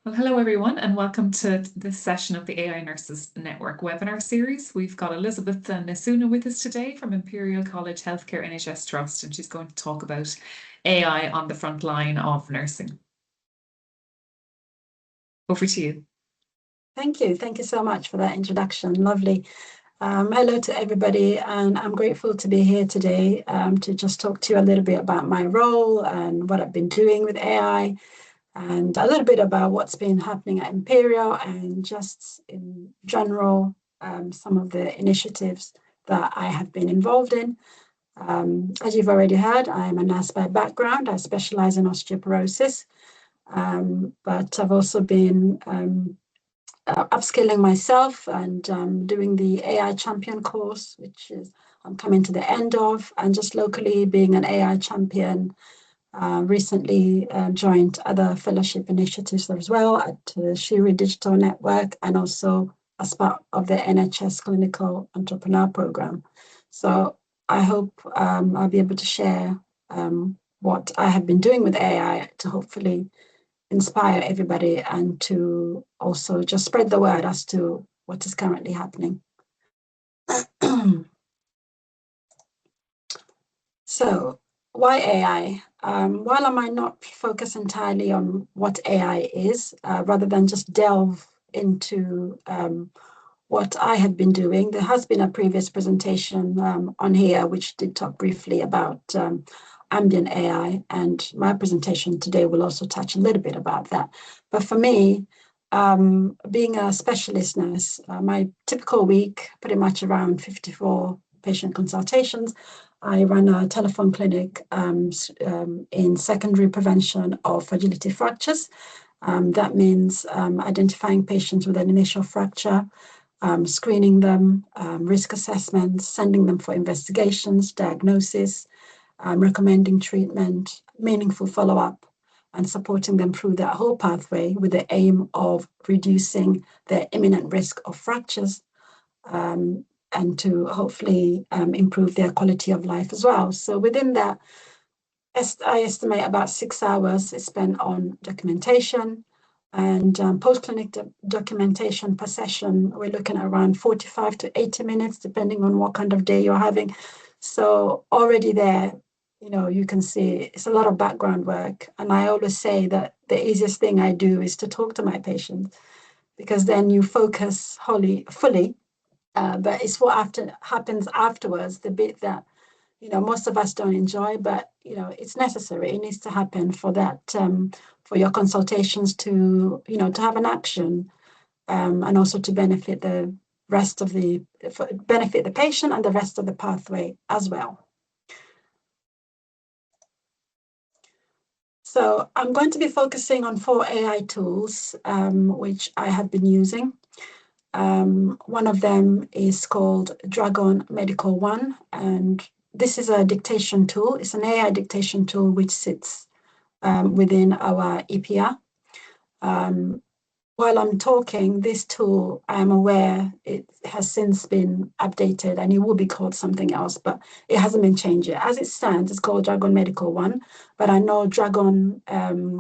Well, hello everyone, and welcome to this session of the AI Nurses Network webinar series. We've got Elizabeth Nassuna with us today from Imperial College Healthcare NHS Trust, and she's going to talk about AI on the front line of nursing. Over to you. Thank you. Thank you so much for that introduction. Lovely. Hello to everybody, and I'm grateful to be here today to just talk to you a little bit about my role and what I've been doing with AI, and a little bit about what's been happening at Imperial and just in general, some of the initiatives that I have been involved in. As you've already heard, I'm a nurse by background. I specialize in osteoporosis, but I've also been upskilling myself and doing the AI champion course, which is I'm coming to the end of, and just locally being an AI champion. Recently joined other fellowship initiatives as well at the Shiri Digital Network and also as part of the NHS Clinical Entrepreneur Program. So I hope I'll be able to share what I have been doing with AI to hopefully inspire everybody and to also just spread the word as to what is currently happening. So why AI? While I might not focus entirely on what AI is, rather than just delve into what I have been doing, there has been a previous presentation on here which did talk briefly about ambient AI, and my presentation today will also touch a little bit about that. But for me, being a specialist nurse, my typical week, pretty much around 54 patient consultations. I run a telephone clinic in secondary prevention of fragility fractures. That means identifying patients with an initial fracture, screening them, risk assessments, sending them for investigations, diagnosis, recommending treatment, meaningful follow-up, and supporting them through that whole pathway with the aim of reducing their imminent risk of fractures and to hopefully improve their quality of life as well. So within that, I estimate about 6 hours is spent on documentation, and post-clinic documentation per session, we're looking at around 45 to 80 minutes, depending on what kind of day you're having. So already there, you can see it's a lot of background work. And I always say that the easiest thing I do is to talk to my patients, because then you focus fully. But it's what happens afterwards, the bit that most of us don't enjoy, but it's necessary. It needs to happen for that, for your consultations to to have an action, and also to benefit the patient and the rest of the pathway as well. So I'm going to be focusing on 4 AI tools, which I have been using. One of them is called Dragon Medical One, and this is a dictation tool. It's an AI dictation tool which sits within our EPR. While I'm talking, this tool, I'm aware it has since been updated and it will be called something else, but it hasn't been changed yet. As it stands, it's called Dragon Medical One, but I know Dragon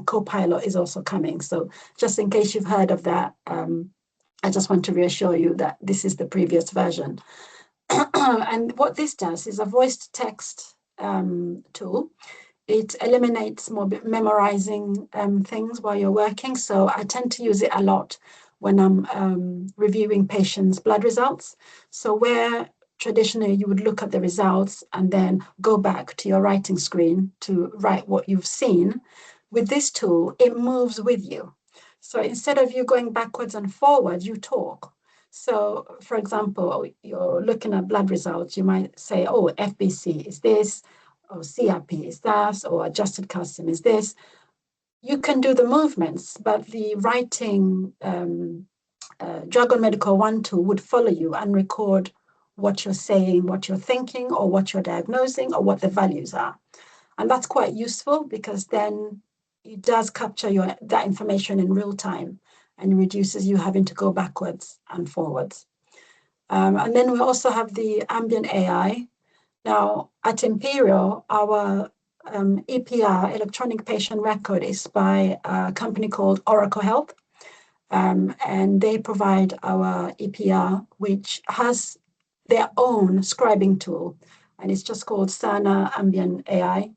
Copilot is also coming. So just in case you've heard of that, I just want to reassure you that this is the previous version. And what this does is a voice-to-text tool. It eliminates memorizing things while you're working. So I tend to use it a lot when I'm reviewing patients' blood results. So where traditionally you would look at the results and then go back to your writing screen to write what you've seen, with this tool, it moves with you. So instead of you going backwards and forwards, you talk. So, for example, you're looking at blood results, you might say, oh, FBC is this, or CRP is that, or adjusted calcium is this. You can do the movements, but the writing Dragon Medical One tool would follow you and record what you're saying, what you're thinking, or what you're diagnosing, or what the values are. And that's quite useful because then it does capture that information in real time and reduces you having to go backwards and forwards. And then we also have the ambient AI. Now, at Imperial, our EPR, electronic patient record, is by a company called Oracle Health. and they provide our EPR, which has their own scribing tool, and it's just called Sana Ambient AI.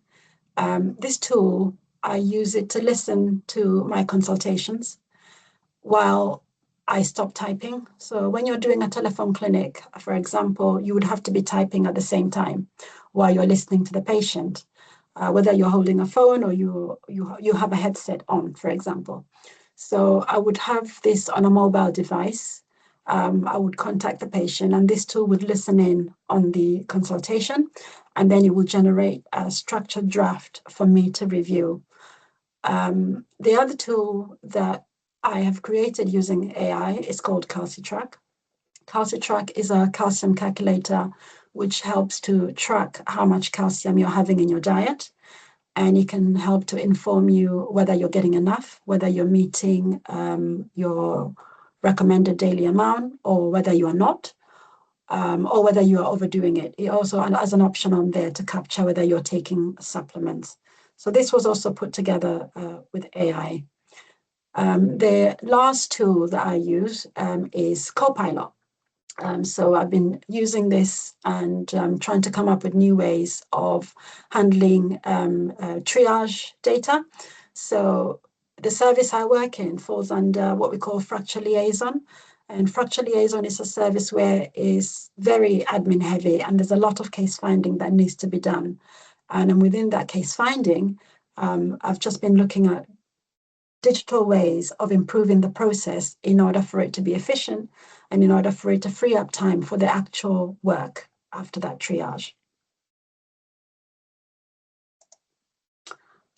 This tool, I use it to listen to my consultations while I stop typing. So when you're doing a telephone clinic, for example, you would have to be typing at the same time while you're listening to the patient, whether you're holding a phone or you have a headset on, for example. So I would have this on a mobile device. I would contact the patient, and this tool would listen in on the consultation, and then it will generate a structured draft for me to review. The other tool that I have created using AI is called CalciTrack. CalciTrack is a calcium calculator which helps to track how much calcium you're having in your diet, and it can help to inform you whether you're getting enough, whether you're meeting your recommended daily amount, or whether you are not, or whether you are overdoing it. It also has an option on there to capture whether you're taking supplements. So this was also put together with AI. The last tool that I use is Copilot. So I've been using this and trying to come up with new ways of handling triage data. So the service I work in falls under what we call fracture liaison. And fracture liaison is a service where it's very admin heavy and there's a lot of case finding that needs to be done. And within that case finding, I've just been looking at digital ways of improving the process in order for it to be efficient and in order for it to free up time for the actual work after that triage.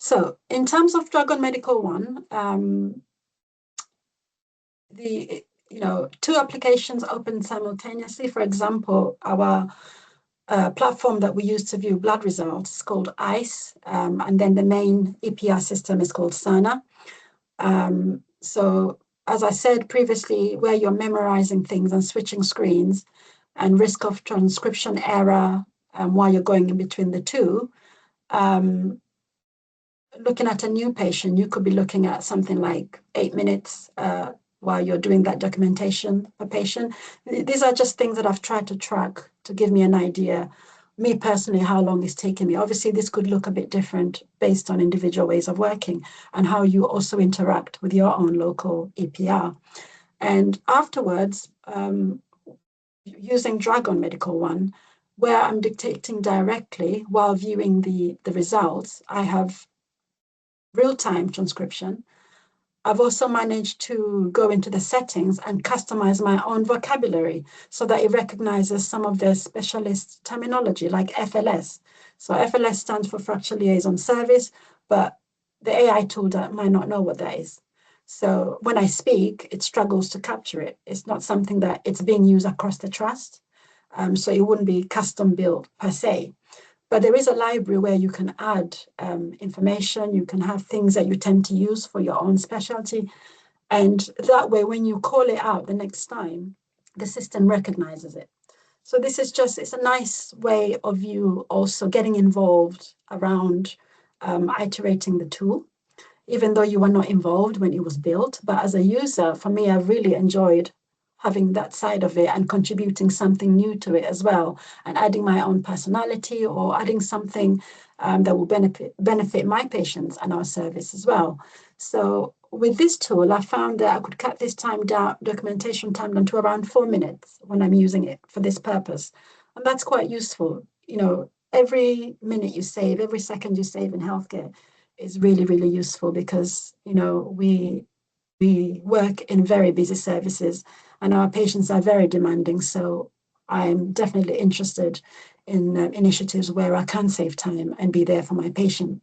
So in terms of Dragon Medical One, the two applications open simultaneously. For example, our platform that we use to view blood results is called ICE, and then the main EPR system is called Sana. So as I said previously, where you're memorizing things and switching screens and risk of transcription error while you're going in between the two, looking at a new patient, you could be looking at something like 8 minutes while you're doing that documentation per patient. These are just things that I've tried to track to give me an idea, me personally, how long it's taking me. Obviously, this could look a bit different based on individual ways of working and how you also interact with your own local EPR. And afterwards, using Dragon Medical One, where I'm dictating directly while viewing the results, I have real-time transcription. I've also managed to go into the settings and customize my own vocabulary so that it recognizes some of the specialist terminology like FLS. So FLS stands for Fracture Liaison Service, but the AI tool might not know what that is. So when I speak, it struggles to capture it. It's not something that it's being used across the trust. So it wouldn't be custom built per se. But there is a library where you can add information, you can have things that you tend to use for your own specialty. And that way, when you call it out the next time, the system recognizes it. So this is it's a nice way of you also getting involved around iterating the tool, even though you were not involved when it was built. But as a user, for me, I really enjoyed having that side of it and contributing something new to it as well, and adding my own personality or adding something that will benefit my patients and our service as well. So with this tool, I found that I could cut this time down, documentation time down to around 4 minutes when I'm using it for this purpose. And that's quite useful. Every minute you save, every second you save in healthcare is really, really useful because, we work in very busy services and our patients are very demanding. So I'm definitely interested in initiatives where I can save time and be there for my patient.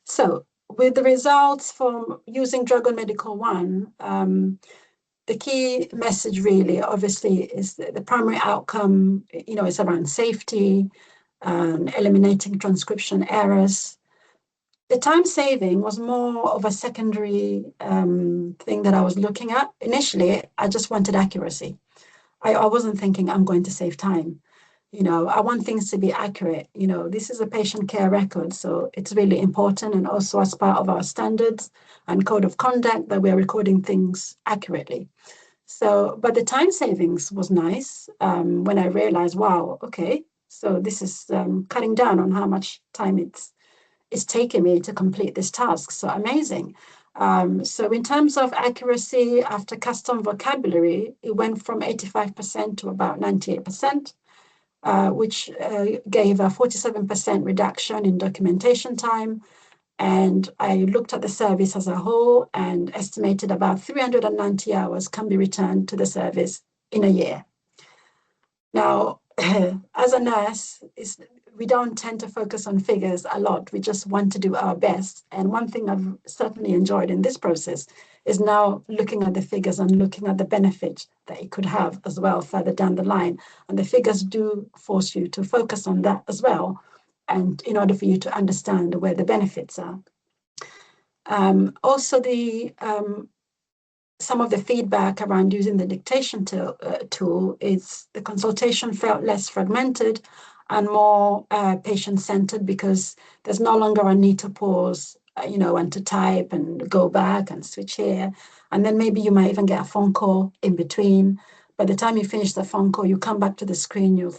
So with the results from using Dragon Medical One, the key message really, obviously, is the primary outcome, is around safety, eliminating transcription errors. The time saving was more of a secondary thing that I was looking at. Initially, I just wanted accuracy. I wasn't thinking I'm going to save time. I want things to be accurate. This is a patient care record, so it's really important, and also as part of our standards and code of conduct that we're recording things accurately. So, but the time savings was nice when I realized, wow, okay, so this is cutting down on how much time it's taken me to complete this task. So amazing. So in terms of accuracy, after custom vocabulary, it went from 85% to about 98%. Which gave a 47% reduction in documentation time. And I looked at the service as a whole and estimated about 390 hours can be returned to the service in a year. Now, as a nurse, we don't tend to focus on figures a lot. We just want to do our best. And one thing I've certainly enjoyed in this process is now looking at the figures and looking at the benefit that it could have as well further down the line. And the figures do force you to focus on that as well, and in order for you to understand where the benefits are. Also, some of the feedback around using the dictation tool is the consultation felt less fragmented and more patient-centered, because there's no longer a need to pause, and to type and go back and switch here. And then maybe you might even get a phone call in between. By the time you finish the phone call, you come back to the screen, you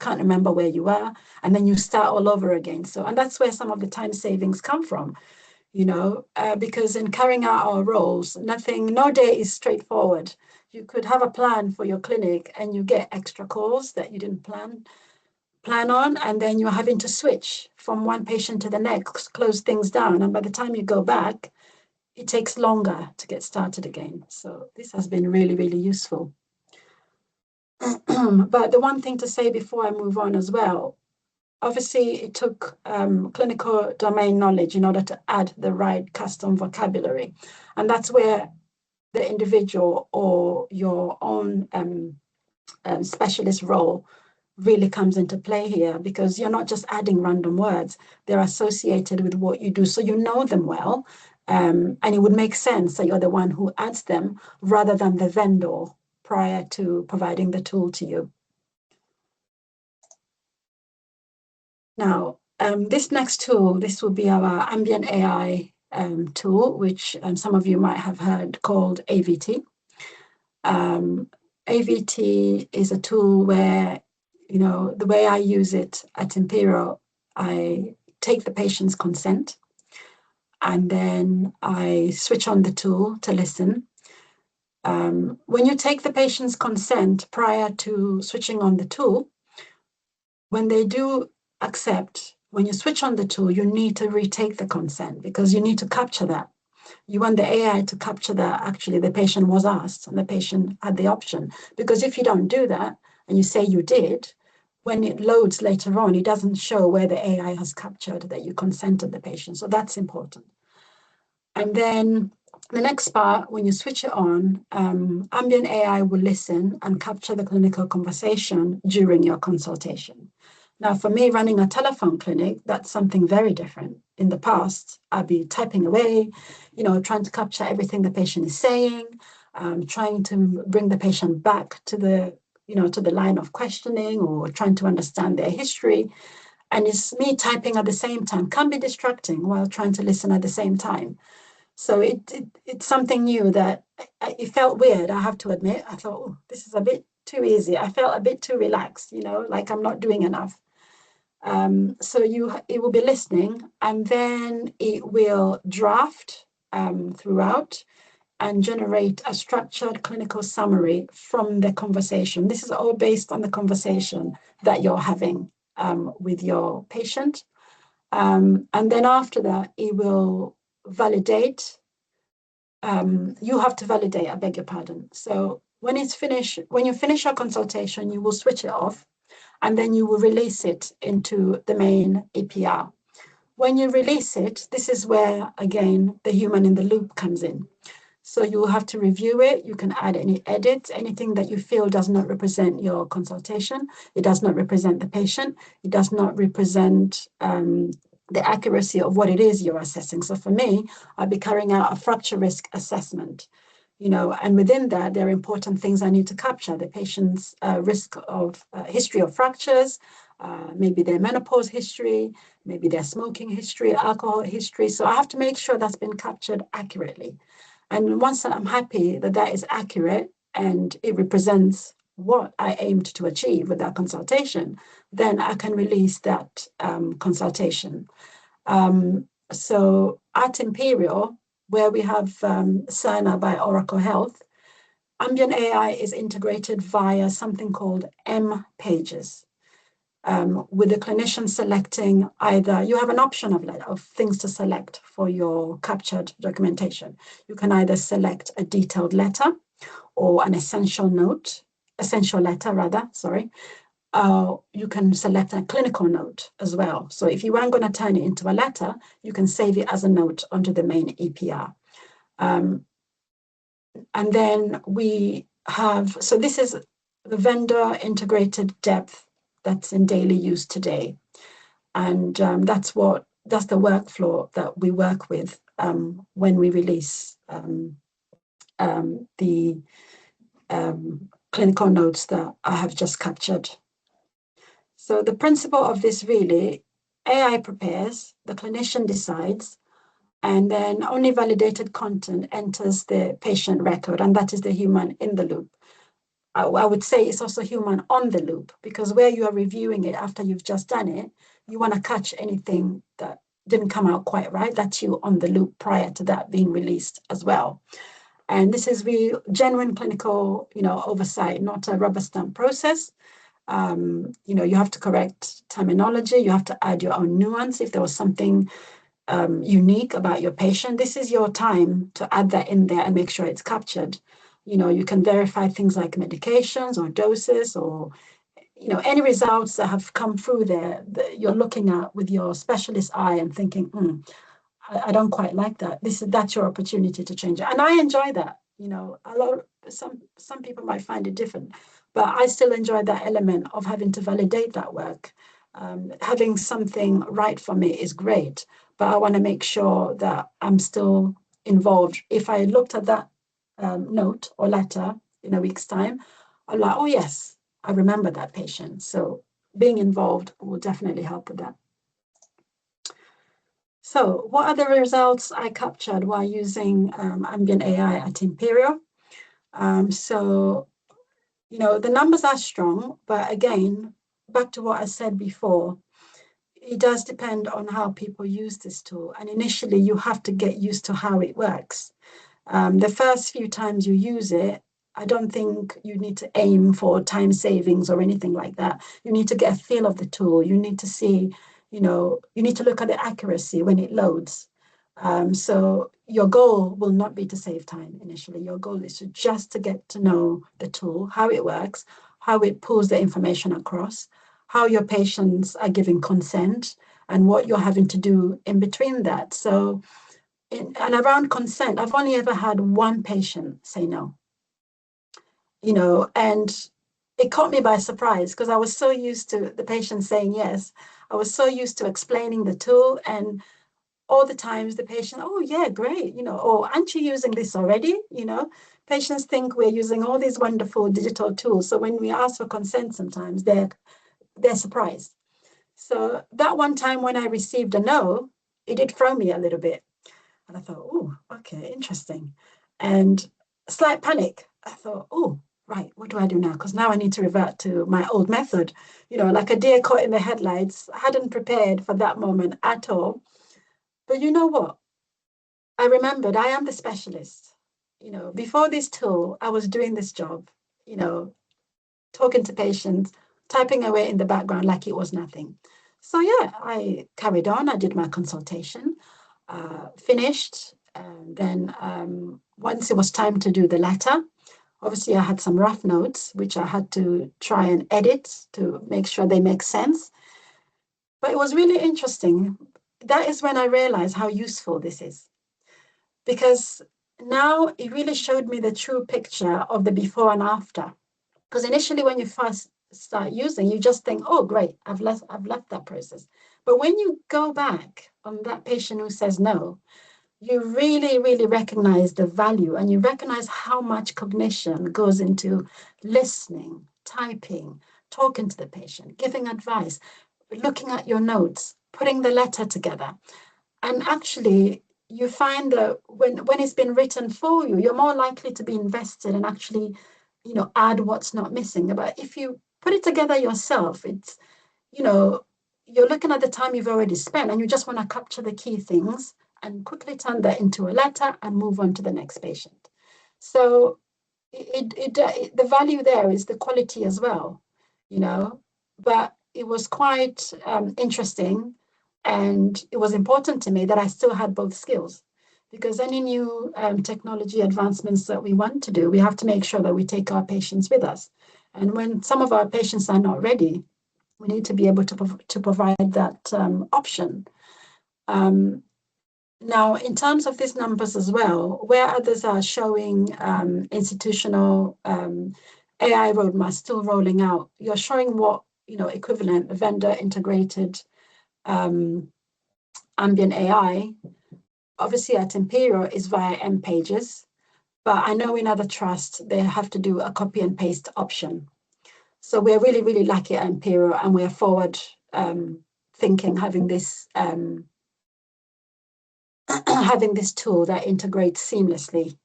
can't remember where you are, and then you start all over again. So, and that's where some of the time savings come from. Because in carrying out our roles, no day is straightforward. You could have a plan for your clinic and you get extra calls that you didn't plan on, and then you're having to switch from one patient to the next, close things down. And by the time you go back, it takes longer to get started again. So this has been really, really useful. But the one thing to say before I move on as well, obviously, it took clinical domain knowledge in order to add the right custom vocabulary. And that's where the individual or your own specialist role really comes into play here, because you're not just adding random words, they're associated with what you do. So you know them well, and it would make sense that you're the one who adds them rather than the vendor prior to providing the tool to you. Now, this next tool, this will be our ambient AI tool, which some of you might have heard called AVT. AVT is a tool where, the way I use it at Imperial, I take the patient's consent and then I switch on the tool to listen. When you take the patient's consent prior to switching on the tool, when they do accept, when you switch on the tool, you need to retake the consent, because you need to capture that. You want the AI to capture that actually the patient was asked and the patient had the option. Because if you don't do that and you say you did, when it loads later on, it doesn't show where the AI has captured that you consented the patient. So that's important. And then the next part, when you switch it on, ambient AI will listen and capture the clinical conversation during your consultation. Now, for me, running a telephone clinic, that's something very different. In the past, I'd be typing away, trying to capture everything the patient is saying, trying to bring the patient back to the line of questioning, or trying to understand their history. And it's me typing at the same time, can be distracting while trying to listen at the same time. So it's something new that it felt weird, I have to admit. I thought, oh, this is a bit too easy. I felt a bit too relaxed, like I'm not doing enough. So it will be listening, and then it will draft throughout and generate a structured clinical summary from the conversation. This is all based on the conversation that you're having with your patient. And then after that, it will validate. You have to validate, I beg your pardon. So when it's finished, when you finish your consultation, you will switch it off, and then you will release it into the main APR. When you release it, this is where, again, the human in the loop comes in. So you will have to review it. You can add any edits, anything that you feel does not represent your consultation. It does not represent the patient. It does not represent the accuracy of what it is you're assessing. So for me, I'll be carrying out a fracture risk assessment. and within that, there are important things I need to capture: the patient's risk of history of fractures, maybe their menopause history, maybe their smoking history, alcohol history. So I have to make sure that's been captured accurately. And once I'm happy that that is accurate and it represents what I aimed to achieve with that consultation, then I can release that consultation. So at Imperial, where we have Cerner by Oracle Health, ambient AI is integrated via something called M Pages. With the clinician selecting either, you have an option of things to select for your captured documentation. You can either select a detailed letter or an essential letter rather, sorry. You can select a clinical note as well. So if you weren't going to turn it into a letter, you can save it as a note onto the main EPR. And then we have, so this is the vendor integrated depth that's in daily use today. And that's the workflow that we work with when we release the clinical notes that I have just captured. So the principle of this really, AI prepares, the clinician decides, and then only validated content enters the patient record, and that is the human in the loop. I would say it's also human on the loop, because where you are reviewing it after you've just done it, you want to catch anything that didn't come out quite right. That's you on the loop prior to that being released as well. And this is real, genuine clinical, oversight, not a rubber stamp process. You have to correct terminology. You have to add your own nuance if there was something unique about your patient. This is your time to add that in there and make sure it's captured. You can verify things like medications or doses or, any results that have come through there that you're looking at with your specialist eye and thinking, I don't quite like that. That's your opportunity to change it. And I enjoy that. Some people might find it different, but I still enjoy that element of having to validate that work. Having something right for me is great, but I want to make sure that I'm still involved. If I looked at that note or letter in a week's time, I'm like, oh yes, I remember that patient. So being involved will definitely help with that. So what are the results I captured while using ambient AI at Imperial? The numbers are strong, but again, back to what I said before, it does depend on how people use this tool. And initially, you have to get used to how it works. The first few times you use it, I don't think you need to aim for time savings or anything like that. You need to get a feel of the tool. You need to see, you need to look at the accuracy when it loads. So your goal will not be to save time initially. Your goal is just to get to know the tool, how it works, how it pulls the information across, how your patients are giving consent, and what you're having to do in between that. So, and around consent, I've only ever had one patient say no, and it caught me by surprise because I was so used to the patient saying yes. I was so used to explaining the tool, and all the times the patient, oh yeah, great, oh, aren't you using this already? Patients think we're using all these wonderful digital tools. So when we ask for consent, sometimes they're surprised. So that one time when I received a no, it did throw me a little bit. And I thought, oh, okay, interesting. And slight panic. I thought, oh, right, what do I do now? Because now I need to revert to my old method, like a deer caught in the headlights. I hadn't prepared for that moment at all. But you know what? I remembered I am the specialist. Before this tool, I was doing this job, talking to patients, typing away in the background like it was nothing. So yeah, I carried on. I did my consultation, finished. And then once it was time to do the letter, obviously I had some rough notes, which I had to try and edit to make sure they make sense. But it was really interesting. That is when I realized how useful this is. Because now it really showed me the true picture of the before and after. Because initially, when you first start using, you just think, oh, great, I've left that process. But when you go back on that patient who says no, you really, really recognize the value, and you recognize how much cognition goes into listening, typing, talking to the patient, giving advice, looking at your notes, putting the letter together. And actually, you find that when it's been written for you, you're more likely to be invested and actually, add what's not missing. But if you put it together yourself, it's, you know, you're looking at the time you've already spent, and you just want to capture the key things and quickly turn that into a letter and move on to the next patient. So the value there is the quality as well, but it was quite interesting, and it was important to me that I still had both skills, because any new technology advancements that we want to do, we have to make sure that we take our patients with us. And when some of our patients are not ready, we need to be able to provide that option. Now, in terms of these numbers as well, where others are showing institutional AI roadmaps still rolling out, you're showing what, equivalent vendor integrated ambient AI, obviously at Imperial, is via M pages, but I know in other trusts, they have to do a copy and paste option. So we're really, really lucky at Imperial, and we're forward thinking, having this having this tool that integrates seamlessly.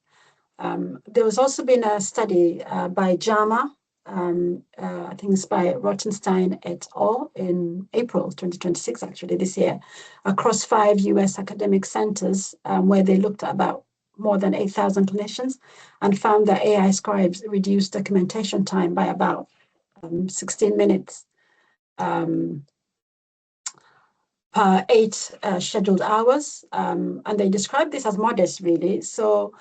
There was also been a study by JAMA, I think it's by Rottenstein et al. In April 2026, actually, this year, across 5 US academic centers, where they looked at about more than 8,000 clinicians and found that AI scribes reduced documentation time by about 16 minutes per 8 scheduled hours. And they describe this as modest, really. So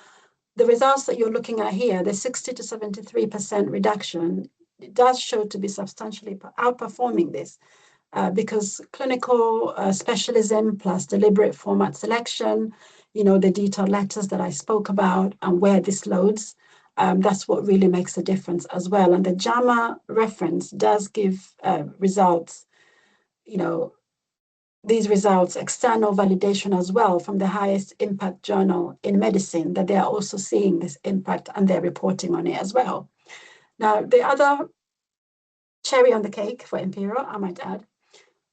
the results that you're looking at here, the 60 to 73% reduction, it does show to be substantially outperforming this, because clinical specialism plus deliberate format selection, the detailed letters that I spoke about and where this loads, that's what really makes a difference as well. And the JAMA reference does give results, these results, external validation as well from the highest impact journal in medicine, that they are also seeing this impact and they're reporting on it as well. Now, the other cherry on the cake for Imperial, I might add,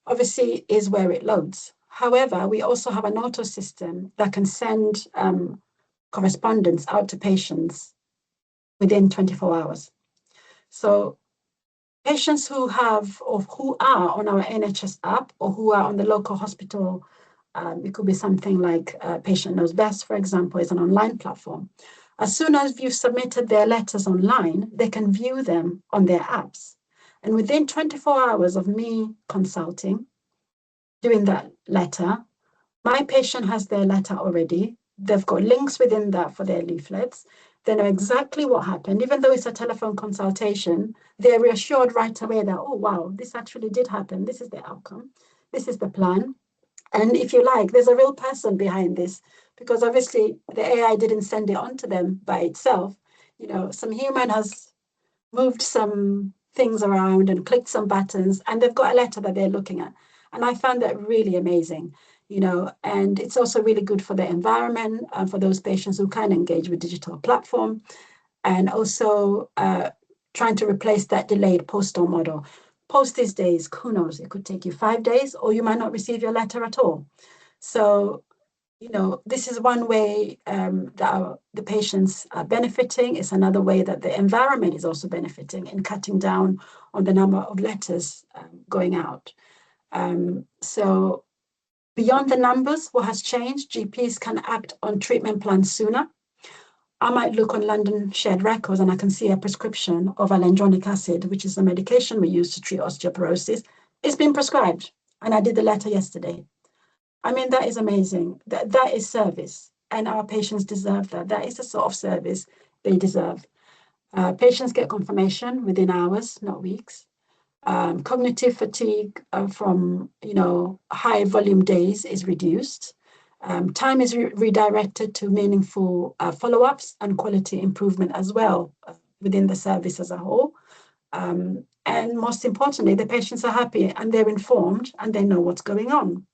obviously is where it loads. However, we also have an auto system that can send correspondence out to patients within 24 hours. So patients who have or who are on our NHS app or who are on the local hospital, it could be something like Patient Knows Best, for example, is an online platform. As soon as you've submitted their letters online, they can view them on their apps. And within 24 hours of me consulting, doing that letter, my patient has their letter already. They've got links within that for their leaflets. They know exactly what happened. Even though it's a telephone consultation, they're reassured right away that, oh, wow, this actually did happen. This is the outcome. This is the plan. And if you like, there's a real person behind this, because obviously the AI didn't send it on to them by itself. Some human has moved some things around and clicked some buttons, and they've got a letter that they're looking at. And I found that really amazing, and it's also really good for the environment and for those patients who can engage with digital platform, and also trying to replace that delayed postal model. Post these days, who knows, it could take you 5 days, or you might not receive your letter at all. So, this is one way that the patients are benefiting. It's another way that the environment is also benefiting in cutting down on the number of letters going out. So beyond the numbers, what has changed? GPs can act on treatment plans sooner. I might look on London shared records and I can see a prescription of alendronic acid, which is the medication we use to treat osteoporosis. It's been prescribed, and I did the letter yesterday. I mean, that is amazing. That is service, and our patients deserve that. That is the sort of service they deserve. Patients get confirmation within hours, not weeks. Cognitive fatigue from high volume days is reduced. Time is redirected to meaningful follow-ups and quality improvement as well within the service as a whole. And most importantly, the patients are happy and they're informed and they know what's going on.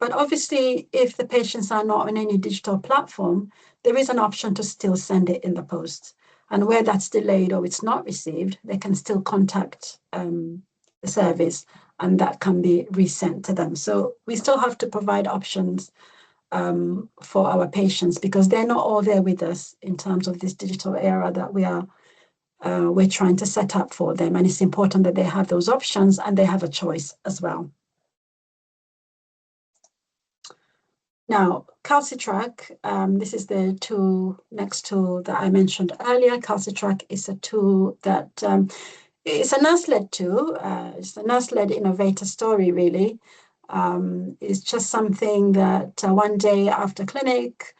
But obviously, if the patients are not on any digital platform, there is an option to still send it in the post. And where that's delayed or it's not received, they can still contact the service, and that can be resent to them. So we still have to provide options for our patients, because they're not all there with us in terms of this digital era that we're trying to set up for them. And it's important that they have those options and they have a choice as well. Now, Calcitrack, this is the next tool that I mentioned earlier. Calcitrack is a tool that it's a nurse-led tool. It's a nurse-led innovator story, really. It's just something that one day after clinic,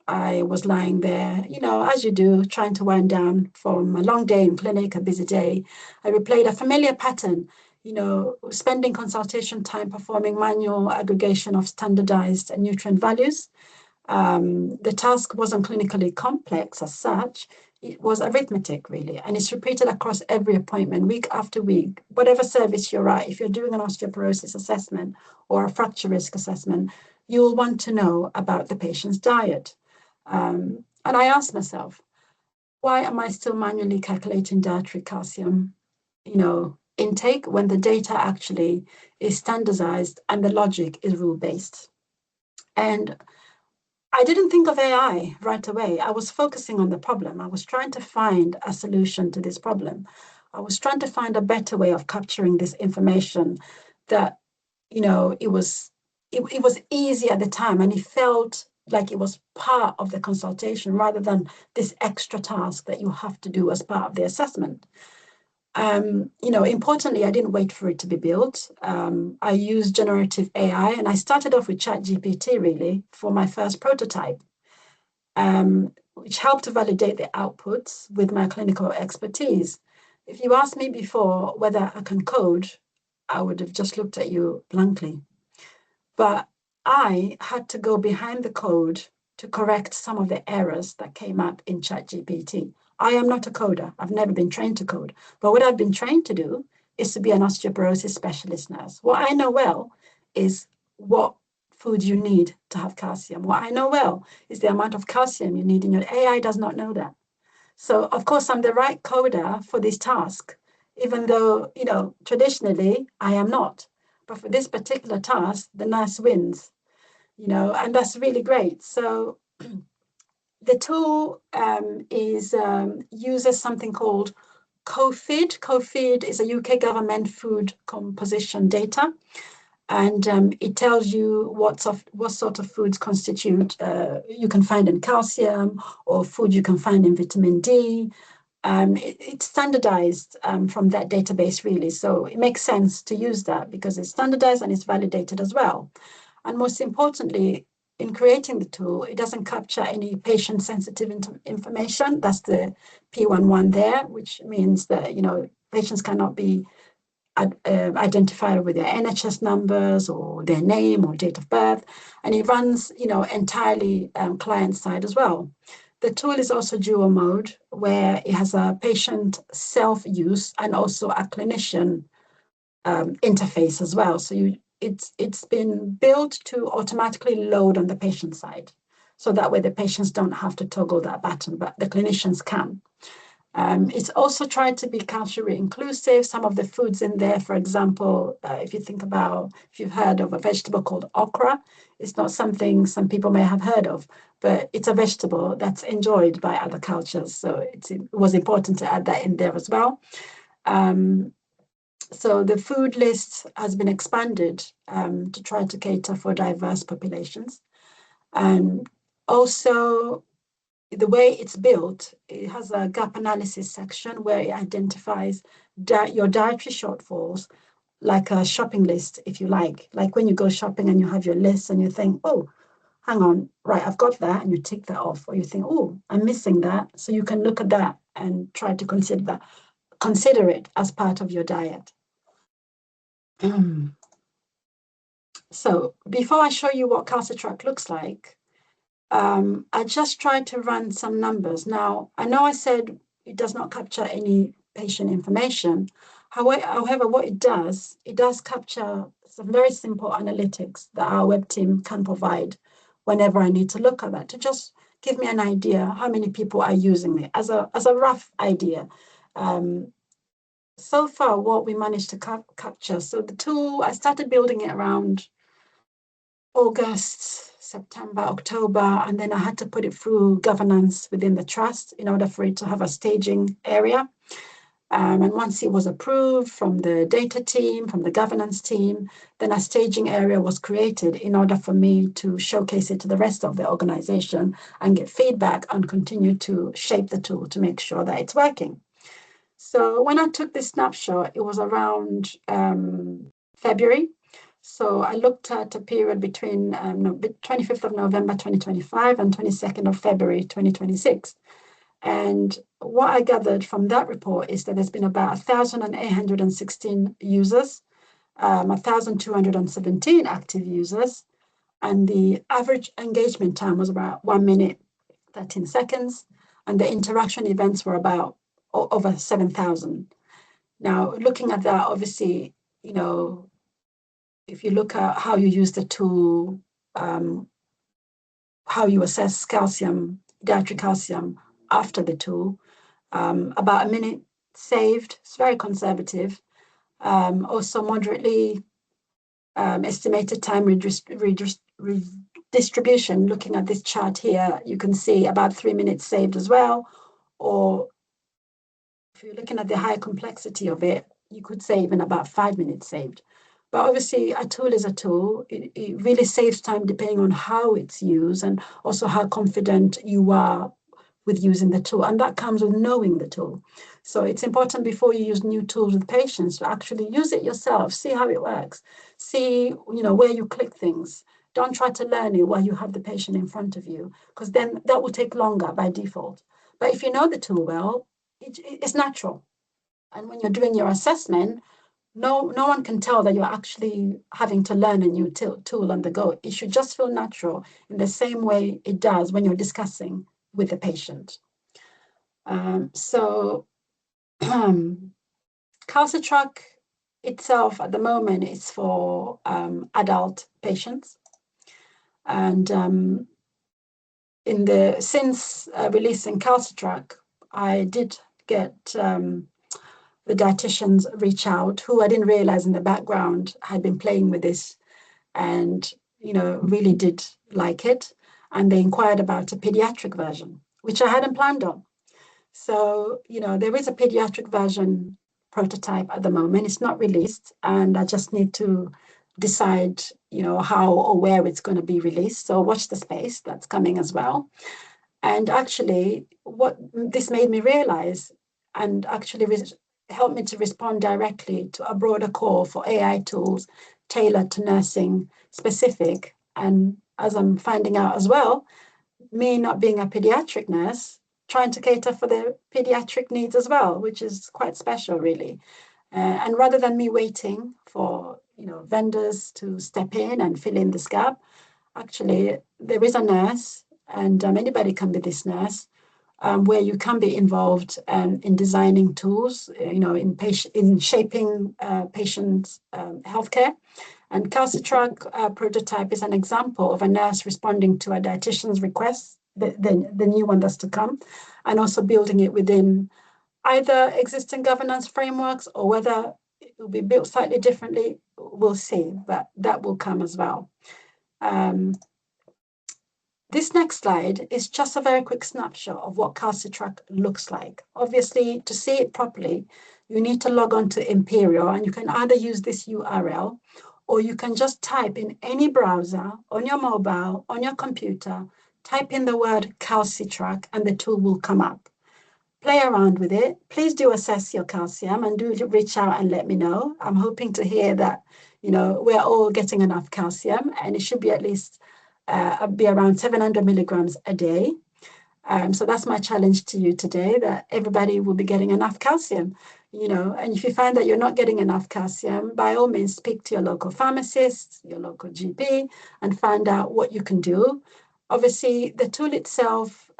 I was lying there, as you do, trying to wind down from a long day in clinic, a busy day. I replayed a familiar pattern, spending consultation time performing manual aggregation of standardized nutrient values. The task wasn't clinically complex as such. It was arithmetic, really, and it's repeated across every appointment, week after week. Whatever service you're at, if you're doing an osteoporosis assessment or a fracture risk assessment, you'll want to know about the patient's diet. And I asked myself, why am I still manually calculating dietary calcium, intake, when the data actually is standardized and the logic is rule-based? And I didn't think of AI right away. I was focusing on the problem. I was trying to find a solution to this problem. I was trying to find a better way of capturing this information that, it was easy at the time, and it felt like it was part of the consultation rather than this extra task that you have to do as part of the assessment. Importantly, I didn't wait for it to be built. I used generative AI, and I started off with ChatGPT, really, for my first prototype, which helped to validate the outputs with my clinical expertise. If you asked me before whether I can code, I would have just looked at you blankly. But I had to go behind the code to correct some of the errors that came up in ChatGPT. I am not a coder. I've never been trained to code. But what I've been trained to do is to be an osteoporosis specialist nurse. What I know well is what food you need to have calcium. What I know well is the amount of calcium you need in your AI does not know that. So, of course, I'm the right coder for this task, even though, traditionally I am not. But for this particular task, the nurse wins, and that's really great. So the tool uses something called COFID. COFID is a UK government food composition data, and it tells you what sort of foods constitute, you can find in calcium, or food you can find in vitamin D. It's standardized from that database, really. So it makes sense to use that because it's standardized and it's validated as well. And most importantly, in creating the tool, it doesn't capture any patient-sensitive information. That's the P11 there, which means that, patients cannot be identified with their NHS numbers or their name or date of birth. And it runs, entirely client side as well. The tool is also dual mode, where it has a patient self-use and also a clinician interface as well. So it's been built to automatically load on the patient side. So that way the patients don't have to toggle that button, but the clinicians can. It's also tried to be culturally inclusive. Some of the foods in there, for example, if you've heard of a vegetable called okra, it's not something some people may have heard of, but it's a vegetable that's enjoyed by other cultures. So it was important to add that in there as well. So the food list has been expanded to try to cater for diverse populations. And also, the way it's built, it has a gap analysis section where it identifies your dietary shortfalls, like a shopping list, if you like when you go shopping and you have your list and you think, oh, hang on, right, I've got that, and you tick that off, or you think, oh, I'm missing that. So you can look at that and try to consider it as part of your diet. So before I show you what Calcitrack looks like, I just tried to run some numbers. Now, I know I said it does not capture any patient information. However, what it does capture some very simple analytics that our web team can provide whenever I need to look at that, to just give me an idea how many people are using it as a rough idea. So far, what we managed to capture. So the tool, I started building it around August, September, October, and then I had to put it through governance within the trust in order for it to have a staging area. And once it was approved from the data team, from the governance team, then a staging area was created in order for me to showcase it to the rest of the organization and get feedback and continue to shape the tool to make sure that it's working. So when I took this snapshot, it was around February. So I looked at a period between 25th of November 2025 and 22nd of February 2026. And what I gathered from that report is that there's been about 1,816 users, 1,217 active users, and the average engagement time was about 1 minute, 13 seconds, and the interaction events were about over 7,000. Now, looking at that, obviously, if you look at how you use the tool, how you assess calcium, dietary calcium after the tool, about a minute saved. It's very conservative. Also moderately estimated time redistribution. Looking at this chart here, you can see about 3 minutes saved as well. Or if you're looking at the high complexity of it, you could say even about 5 minutes saved. But obviously, a tool is a tool. It really saves time depending on how it's used and also how confident you are with using the tool. And that comes with knowing the tool. So it's important before you use new tools with patients to actually use it yourself, see how it works, see where you click things. Don't try to learn it while you have the patient in front of you, because then that will take longer by default. But if you know the tool well, it's natural. And when you're doing your assessment, no one can tell that you're actually having to learn a new tool on the go. It should just feel natural in the same way it does when you're discussing with the patient. So Calcitrack itself at the moment is for adult patients. And since releasing Calcitrack, I did get the dietitians reach out, who I didn't realize in the background had been playing with this and really did like it. And they inquired about a pediatric version, which I hadn't planned on. So, there is a pediatric version prototype at the moment. It's not released, and I just need to decide, how or where it's going to be released. So watch the space, that's coming as well. And actually, what this made me realize, and actually helped me to respond directly to a broader call for AI tools tailored to nursing specific. And as I'm finding out as well, me not being a pediatric nurse, trying to cater for the pediatric needs as well, which is quite special, really. And rather than me waiting for vendors to step in and fill in this gap, actually there is a nurse, and anybody can be this nurse, where you can be involved in designing tools, in shaping patients' healthcare. And Calcitrack prototype is an example of a nurse responding to a dietitian's request, the new one that's to come, and also building it within either existing governance frameworks or whether it will be built slightly differently, we'll see, but that will come as well. This next slide is just a very quick snapshot of what Calcitrack looks like. Obviously, to see it properly, you need to log on to Imperial, and you can either use this URL or you can just type in any browser, on your mobile, on your computer, type in the word Calcitrack and the tool will come up. Play around with it. Please do assess your calcium and do reach out and let me know. I'm hoping to hear that, we're all getting enough calcium, and it should be at least be around 700 milligrams a day. So that's my challenge to you today, that everybody will be getting enough calcium, and if you find that you're not getting enough calcium, by all means, speak to your local pharmacist, your local GP, and find out what you can do. Obviously, the tool itself,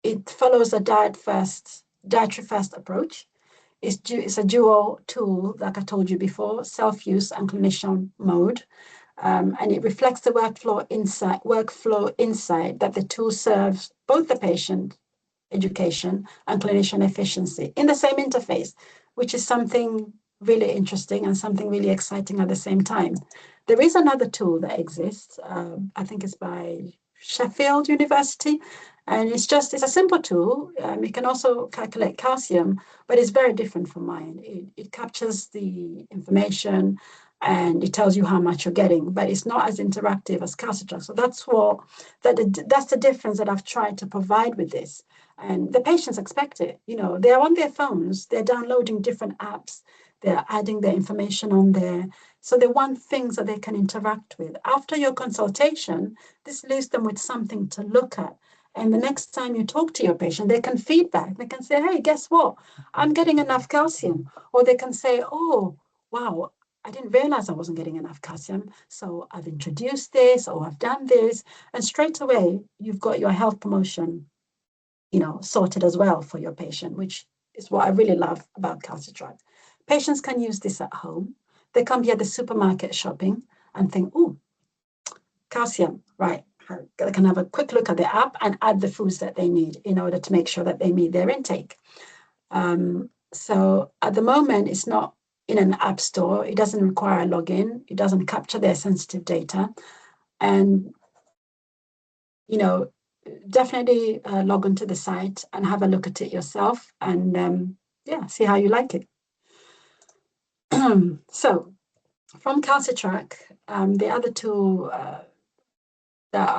it follows a dietary first approach. It's a dual tool, like I told you before, self-use and clinician mode. And it reflects the workflow insight that the tool serves both the patient education and clinician efficiency in the same interface, which is something really interesting and something really exciting at the same time. There is another tool that exists. I think it's by Sheffield University, and it's a simple tool. It can also calculate calcium, but it's very different from mine. It captures the information and it tells you how much you're getting, but it's not as interactive as CalciTrack. So that's the difference that I've tried to provide with this. And the patients expect it. They're on their phones, they're downloading different apps, they're adding their information on there. So they want things that they can interact with. After your consultation, this leaves them with something to look at. And the next time you talk to your patient, they can feedback. They can say, hey, guess what? I'm getting enough calcium. Or they can say, oh, wow, I didn't realize I wasn't getting enough calcium. So I've introduced this or I've done this. And straight away, you've got your health promotion sorted as well for your patient, which is what I really love about CalciTrack. Patients can use this at home. They can be at the supermarket shopping and think, oh, calcium, right. They can have a quick look at the app and add the foods that they need in order to make sure that they meet their intake. So at the moment, it's not in an app store. It doesn't require a login. It doesn't capture their sensitive data. And, definitely log onto the site and have a look at it yourself and see how you like it. So from CalciTrack, the other tool that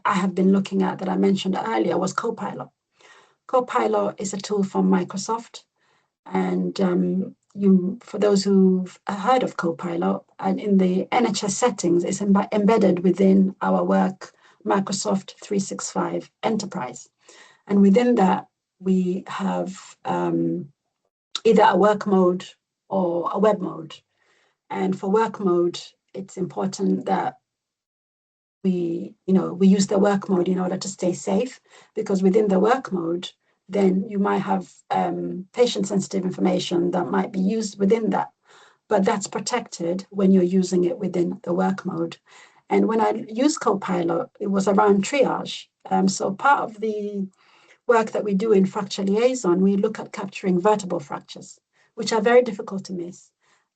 I have been looking at that I mentioned earlier was Copilot. Copilot is a tool from Microsoft. And for those who've heard of Copilot, and in the NHS settings, it's embedded within our work Microsoft 365 Enterprise. And within that, we have either a work mode or a web mode. And for work mode, it's important that we use the work mode in order to stay safe, because within the work mode, then you might have patient-sensitive information that might be used within that. But that's protected when you're using it within the work mode. And when I used Copilot, it was around triage. So part of the work that we do in fracture liaison, we look at capturing vertebral fractures, which are very difficult to miss.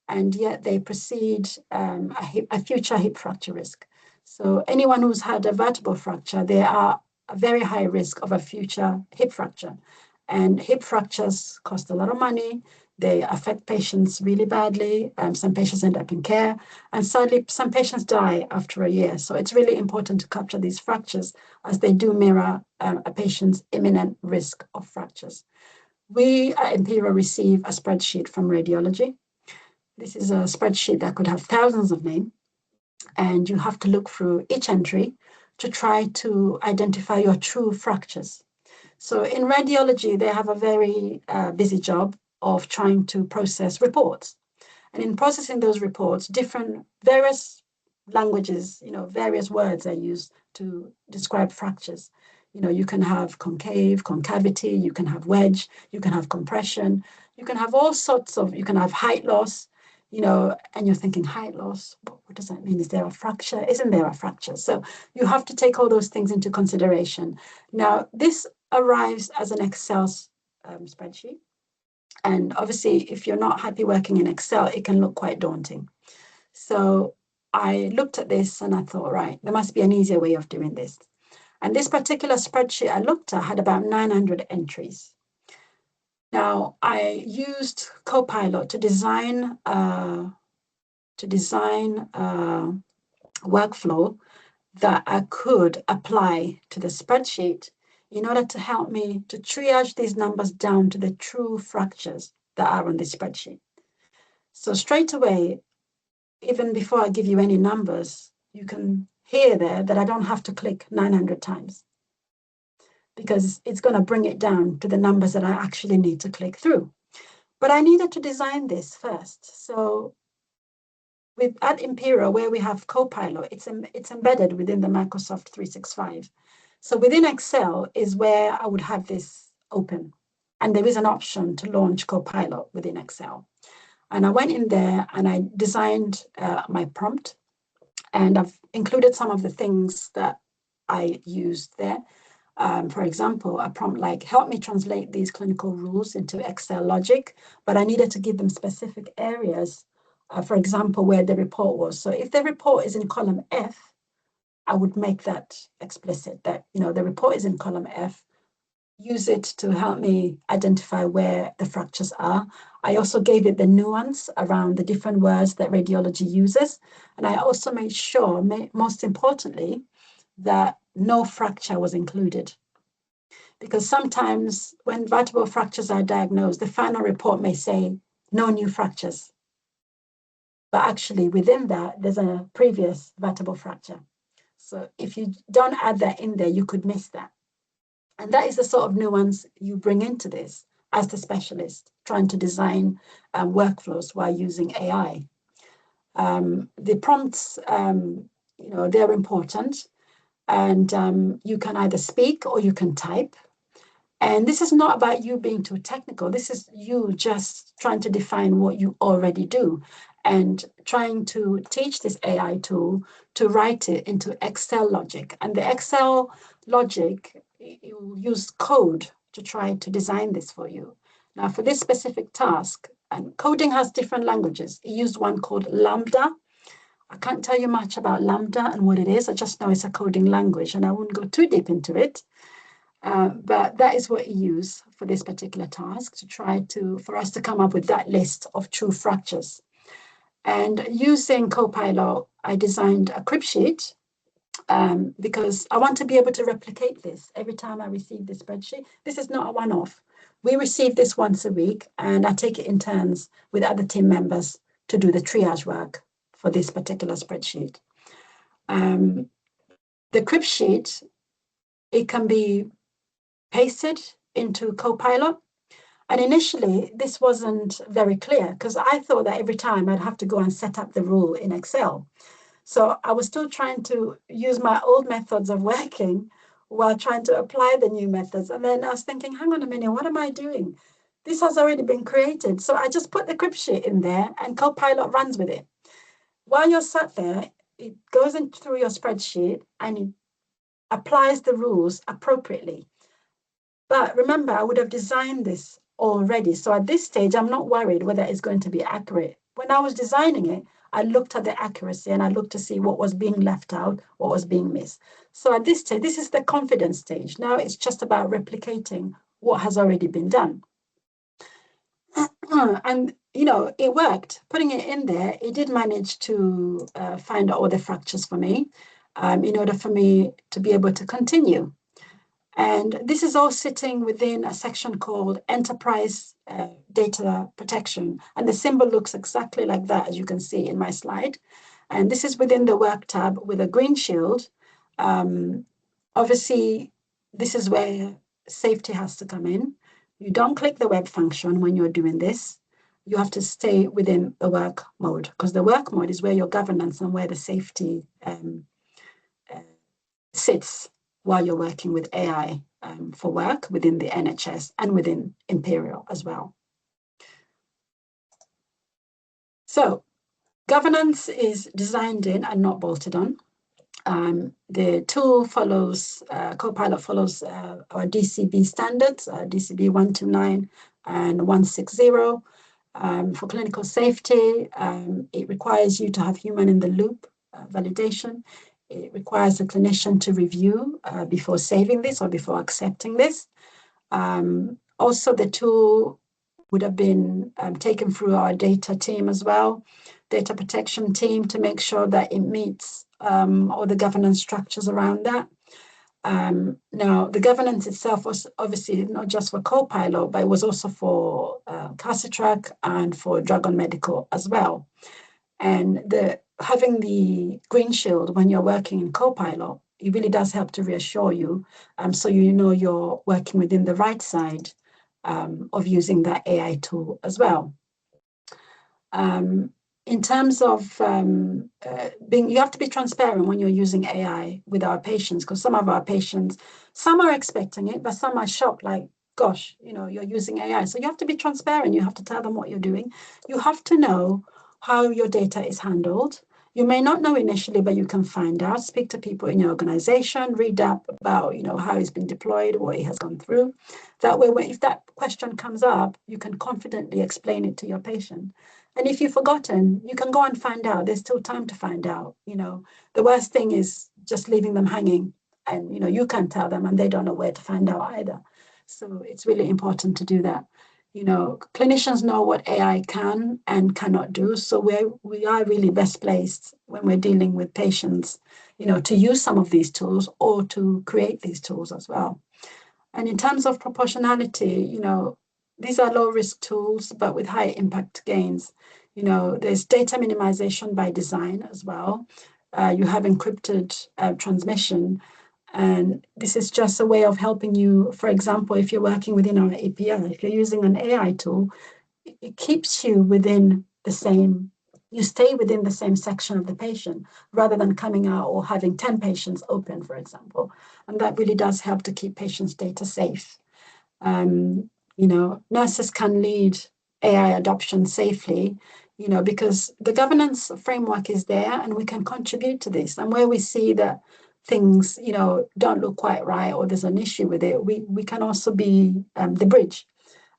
And yet they precede a future hip fracture risk. So anyone who's had a vertebral fracture, they are a very high risk of a future hip fracture. And hip fractures cost a lot of money. They affect patients really badly. Some patients end up in care. And sadly, some patients die after a year. So it's really important to capture these fractures as they do mirror a patient's imminent risk of fractures. We at Imperial receive a spreadsheet from radiology. This is a spreadsheet that could have thousands of names, and you have to look through each entry to try to identify your true fractures. So in radiology, they have a very busy job of trying to process reports. And in processing those reports, various languages, various words are used to describe fractures. You can have concavity, you can have wedge, you can have compression, you can have all sorts of, you can have height loss, and you're thinking height loss, what does that mean? Is there a fracture? Isn't there a fracture? So you have to take all those things into consideration. Now, this arrives as an Excel spreadsheet. And obviously, if you're not happy working in Excel, it can look quite daunting. So I looked at this and I thought, right, there must be an easier way of doing this. And this particular spreadsheet I looked at had about 900 entries. Now, I used Copilot to design a workflow that I could apply to the spreadsheet in order to help me to triage these numbers down to the true fractures that are on the spreadsheet. So straight away, even before I give you any numbers, you can hear there that I don't have to click 900 times, because it's going to bring it down to the numbers that I actually need to click through. But I needed to design this first. So at Imperial, where we have Copilot, it's embedded within the Microsoft 365. So within Excel is where I would have this open. and there is an option to launch Copilot within Excel. And I went in there and I designed my prompt, and I've included some of the things that I used there. For example, a prompt like, help me translate these clinical rules into Excel logic, but I needed to give them specific areas, for example, where the report was. So if the report is in column F, I would make that explicit, that, the report is in column F, use it to help me identify where the fractures are. I also gave it the nuance around the different words that radiology uses. And I also made sure, most importantly, that no fracture was included. Because sometimes when vertebral fractures are diagnosed, the final report may say no new fractures. But actually within that, there's a previous vertebral fracture. So if you don't add that in there, you could miss that. And that is the sort of nuance you bring into this as the specialist trying to design workflows while using AI. The prompts, they're important, and you can either speak or you can type. And this is not about you being too technical. This is you just trying to define what you already do and trying to teach this AI tool to write it into Excel logic. And the Excel logic, you use code to try to design this for you. Now, for this specific task, and coding has different languages. He used one called Lambda. I can't tell you much about Lambda and what it is. I just know it's a coding language, and I won't go too deep into it. But that is what he used for this particular task to try for us to come up with that list of true fractures. And using Copilot, I designed a crib sheet because I want to be able to replicate this every time I receive this spreadsheet. This is not a one-off. We receive this once a week, and I take it in turns with other team members to do the triage work for this particular spreadsheet. The crib sheet, it can be pasted into Copilot. And initially, this wasn't very clear because I thought that every time I'd have to go and set up the rule in Excel. So I was still trying to use my old methods of working while trying to apply the new methods. And then I was thinking, hang on a minute, what am I doing? This has already been created. So I just put the crib sheet in there and Copilot runs with it. While you're sat there, it goes in through your spreadsheet and it applies the rules appropriately. But remember, I would have designed this already. So at this stage, I'm not worried whether it's going to be accurate. When I was designing it, I looked at the accuracy and I looked to see what was being left out, what was being missed. So at this stage, this is the confidence stage. Now it's just about replicating what has already been done. And, it worked. Putting it in there, it did manage to find all the fractures for me in order for me to be able to continue. And this is all sitting within a section called Enterprise Data Protection. And the symbol looks exactly like that, as you can see in my slide. And this is within the Work tab with a green shield. Obviously, this is where safety has to come in. You don't click the web function when you're doing this. You have to stay within the work mode because the work mode is where your governance and where the safety sits while you're working with AI for work within the NHS and within Imperial as well. So governance is designed in and not bolted on. The tool follows, Copilot follows our DCB standards, DCB 129 and 160. For clinical safety, it requires you to have human in the loop validation. It requires a clinician to review before saving this or before accepting this. Also, the tool would have been taken through our data team as well, data protection team, to make sure that it meets all the governance structures around that. Now, the governance itself was obviously not just for Copilot, but it was also for Cassitrack and for Dragon Medical as well. And having the green shield when you're working in Copilot, it really does help to reassure you, so you know you're working within the right side of using that AI tool as well. In terms of you have to be transparent when you're using AI with our patients, because some of our patients, some are expecting it, but some are shocked, like, gosh, you're using AI. So you have to be transparent. You have to tell them what you're doing. You have to know how your data is handled. You may not know initially, but you can find out. Speak to people in your organization, read up about, how it's been deployed, what it has gone through. That way, if that question comes up, you can confidently explain it to your patient. And if you've forgotten, you can go and find out. There's still time to find out. The worst thing is just leaving them hanging, and you can't tell them, and they don't know where to find out either. So it's really important to do that. Clinicians know what AI can and cannot do. So we are really best placed when we're dealing with patients, to use some of these tools or to create these tools as well. And in terms of proportionality, these are low risk tools, but with high impact gains. There's data minimization by design as well. You have encrypted transmission. And this is just a way of helping you. For example, if you're working within our API, if you're using an AI tool, it keeps you you stay within the same section of the patient rather than coming out or having 10 patients open, for example. And that really does help to keep patients' data safe. Nurses can lead AI adoption safely, because the governance framework is there and we can contribute to this. And where we see that things, don't look quite right or there's an issue with it, we can also be the bridge.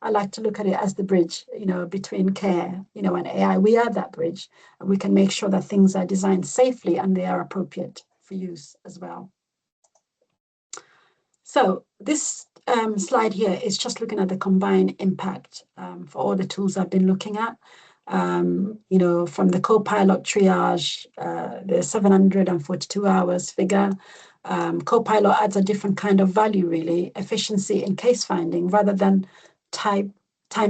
I like to look at it as the bridge, between care, and AI. We are that bridge, and we can make sure that things are designed safely and they are appropriate for use as well. So this slide here is just looking at the combined impact for all the tools I've been looking at. From the co-pilot triage, the 742 hours figure. Co-pilot adds a different kind of value, really, efficiency in case finding rather than time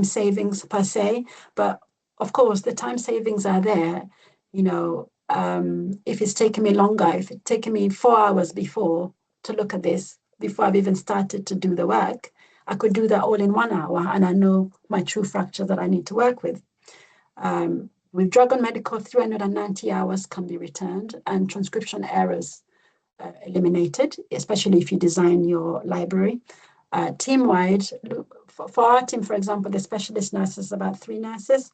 savings per se. But of course, the time savings are there. If it's taken me longer, if it's taken me 4 hours before to look at this, before I've even started to do the work, I could do that all in 1 hour, and I know my true fracture that I need to work with. With Dragon Medical, 390 hours can be returned and transcription errors eliminated, especially if you design your library. Team-wide, for our team, for example, the specialist nurses, about 3 nurses.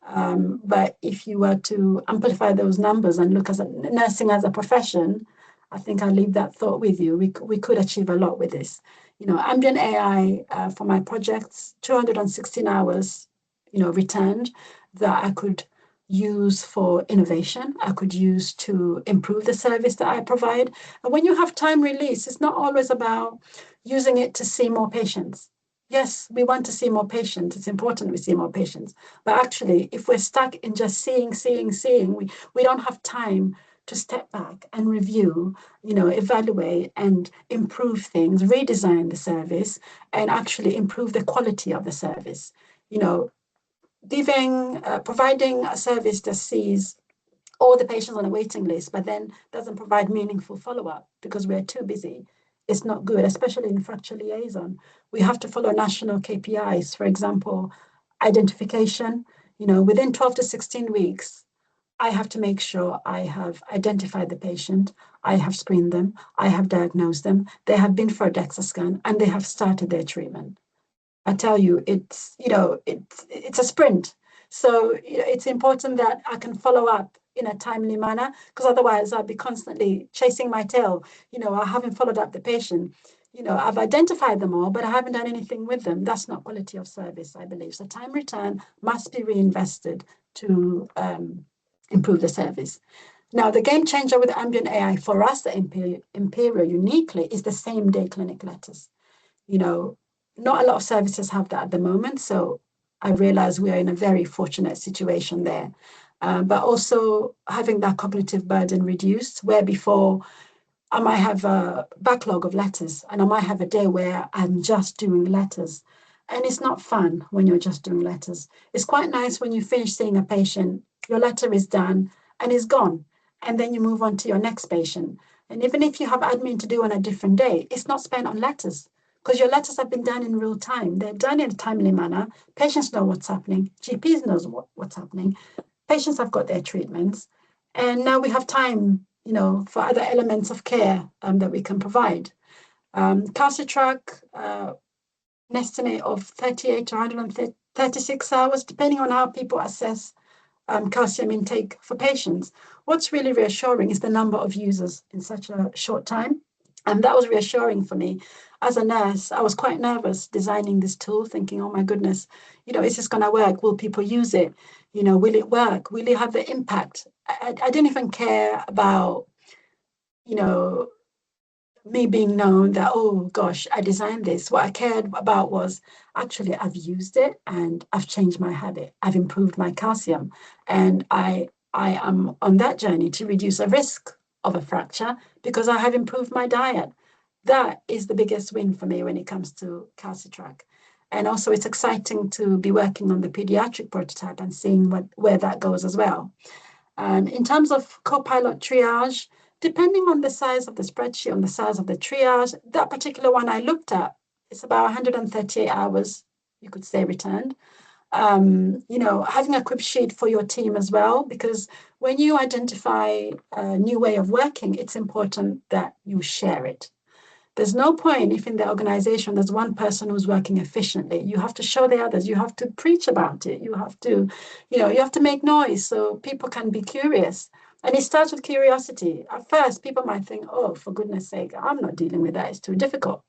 But if you were to amplify those numbers and look at nursing as a profession, I think I'll leave that thought with you. We could achieve a lot with this. Ambient AI for my projects, 216 hours, returned that I could use for innovation. I could use to improve the service that I provide. And when you have time release, it's not always about using it to see more patients. Yes, we want to see more patients. It's important we see more patients. But actually, if we're stuck in just seeing, we don't have time to step back and review, evaluate and improve things, redesign the service, and actually improve the quality of the service. Providing a service that sees all the patients on a waiting list, but then doesn't provide meaningful follow-up because we're too busy. It's not good, especially in fracture liaison. We have to follow national KPIs. For example, identification, within 12 to 16 weeks, I have to make sure I have identified the patient, I have screened them, I have diagnosed them, they have been for a DEXA scan, and they have started their treatment. I tell you, it's a sprint. So it's important that I can follow up in a timely manner, because otherwise I'll be constantly chasing my tail. I haven't followed up the patient. I've identified them all, but I haven't done anything with them. That's not quality of service, I believe. So time return must be reinvested to improve the service. Now, the game changer with ambient AI for us at Imperial uniquely is the same day clinic letters. Not a lot of services have that at the moment, so I realize we are in a very fortunate situation there. But also having that cognitive burden reduced, where before I might have a backlog of letters and I might have a day where I'm just doing letters. And it's not fun when you're just doing letters. It's quite nice when you finish seeing a patient, your letter is done and is gone. And then you move on to your next patient. And even if you have admin to do on a different day, it's not spent on letters, because your letters have been done in real time. They're done in a timely manner. Patients know what's happening. GPs knows what's happening. Patients have got their treatments. And now we have time, for other elements of care that we can provide. Calcitrack, an estimate of 38 to 136 hours, depending on how people assess calcium intake for patients. What's really reassuring is the number of users in such a short time. And that was reassuring for me. As a nurse, I was quite nervous designing this tool, thinking, oh my goodness, is this going to work? Will people use it? Will it work? Will it have the impact? I didn't even care about, me being known that, oh gosh, I designed this. What I cared about was actually I've used it and I've changed my habit. I've improved my calcium. And I am on that journey to reduce a risk of a fracture because I have improved my diet. That is the biggest win for me when it comes to calcitrack. And also it's exciting to be working on the pediatric prototype and seeing where that goes as well. In terms of Copilot triage, depending on the size of the spreadsheet, on the size of the triage, that particular one I looked at, it's about 138 hours, you could say, returned. Having a crib sheet for your team as well, because when you identify a new way of working, it's important that you share it. There's no point if in the organization there's one person who's working efficiently. You have to show the others. You have to preach about it. You have to, you have to make noise so people can be curious. And it starts with curiosity. At first, people might think, oh, for goodness sake, I'm not dealing with that. It's too difficult.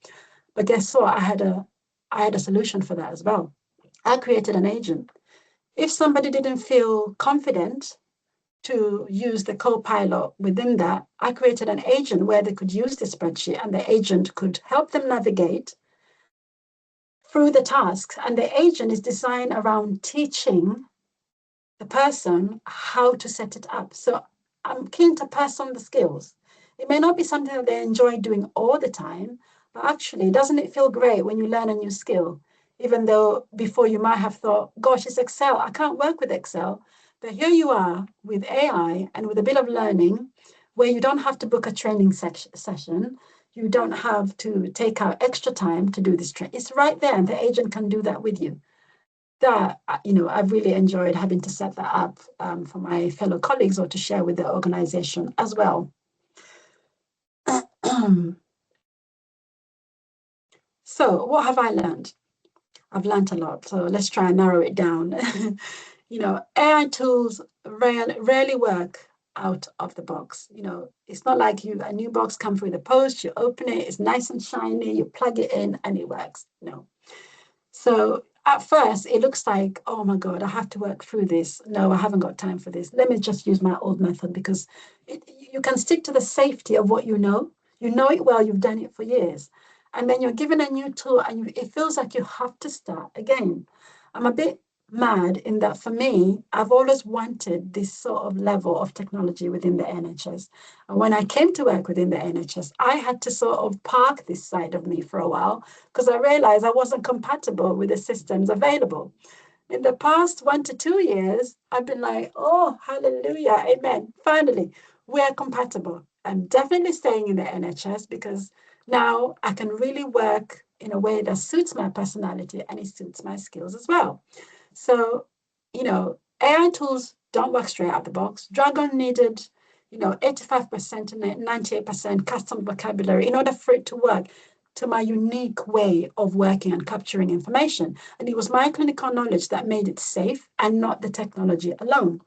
But guess what? I had a solution for that as well. I created an agent. If somebody didn't feel confident to use the co-pilot within that, I created an agent where they could use the spreadsheet and the agent could help them navigate through the tasks. And the agent is designed around teaching the person how to set it up. So I'm keen to pass on the skills. It may not be something that they enjoy doing all the time, but actually, doesn't it feel great when you learn a new skill? Even though before you might have thought, gosh, it's Excel, I can't work with Excel. But here you are with AI and with a bit of learning where you don't have to book a training session. You don't have to take out extra time to do this training. It's right there, and the agent can do that with you. That, I've really enjoyed having to set that up for my fellow colleagues or to share with the organization as well. So what have I learned? I've learned a lot. So let's try and narrow it down. AI tools rarely work out of the box. It's not like a new box comes through the post, you open it, it's nice and shiny, you plug it in and it works. No. So at first it looks like, oh my God, I have to work through this. No, I haven't got time for this. Let me just use my old method because you can stick to the safety of what you know. You know it well, you've done it for years. And then you're given a new tool and it feels like you have to start again. I'm a bit mad in that for me, I've always wanted this sort of level of technology within the NHS. And when I came to work within the NHS, I had to sort of park this side of me for a while because I realized I wasn't compatible with the systems available. In the past 1 to 2 years, I've been like, oh, hallelujah, amen. Finally, we're compatible. I'm definitely staying in the NHS because now I can really work in a way that suits my personality and it suits my skills as well. So, AI tools don't work straight out the box. Dragon needed, 85% and 98% custom vocabulary in order for it to work to my unique way of working and capturing information. And it was my clinical knowledge that made it safe and not the technology alone.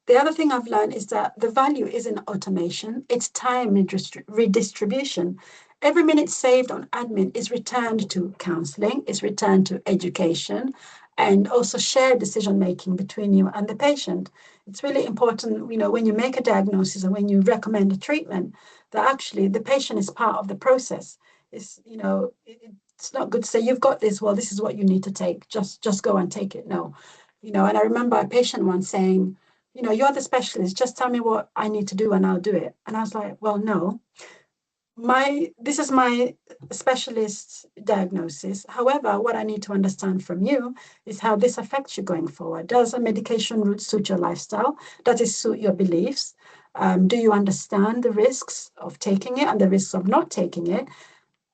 The other thing I've learned is that the value isn't automation, it's time redistribution. Every minute saved on admin is returned to counseling, is returned to education, and also shared decision making between you and the patient. It's really important, when you make a diagnosis and when you recommend a treatment, that actually the patient is part of the process. It's not good to say, you've got this, well, this is what you need to take, just go and take it. No. And I remember a patient once saying, you're the specialist, just tell me what I need to do and I'll do it. And I was like, well, no, this is my specialist diagnosis. However, what I need to understand from you is how this affects you going forward. Does a medication route suit your lifestyle? Does it suit your beliefs? Do you understand the risks of taking it and the risks of not taking it?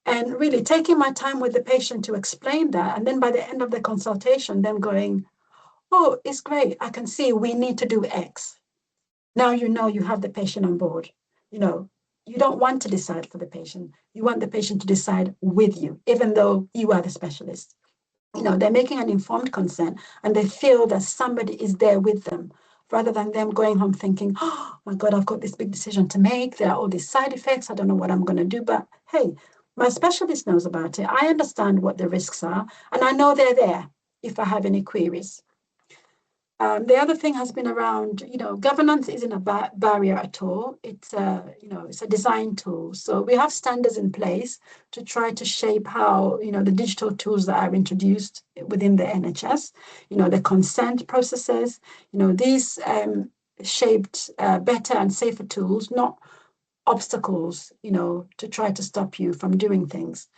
And really taking my time with the patient to explain that. And then by the end of the consultation, them going, oh, it's great. I can see we need to do X. Now you have the patient on board. you don't want to decide for the patient. You want the patient to decide with you, even though you are the specialist. They're making an informed consent and they feel that somebody is there with them rather than them going home thinking, oh my God, I've got this big decision to make. There are all these side effects. I don't know what I'm going to do. But hey, my specialist knows about it. I understand what the risks are and I know they're there if I have any queries. The other thing has been around, governance isn't a barrier at all. It's a design tool. So we have standards in place to try to shape how, the digital tools that are introduced within the NHS, the consent processes, these shaped better and safer tools, not obstacles, to try to stop you from doing things.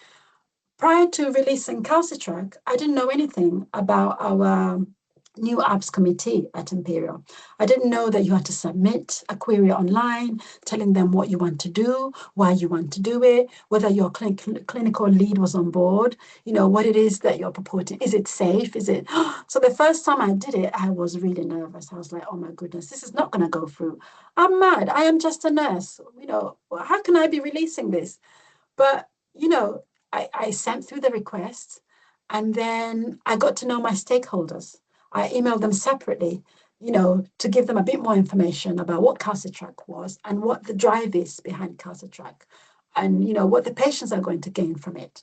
Prior to releasing Calcitrack, I didn't know anything about our new apps committee at Imperial. I didn't know that you had to submit a query online, telling them what you want to do, why you want to do it, whether your clinical lead was on board, what it is that you're purporting. Is it safe? Is it? So the first time I did it, I was really nervous. I was like, oh my goodness, this is not going to go through. I'm mad. I am just a nurse. How can I be releasing this? But, I sent through the requests and then I got to know my stakeholders. I emailed them separately, to give them a bit more information about what Calcitrack was and what the drive is behind Calcitrack and, what the patients are going to gain from it.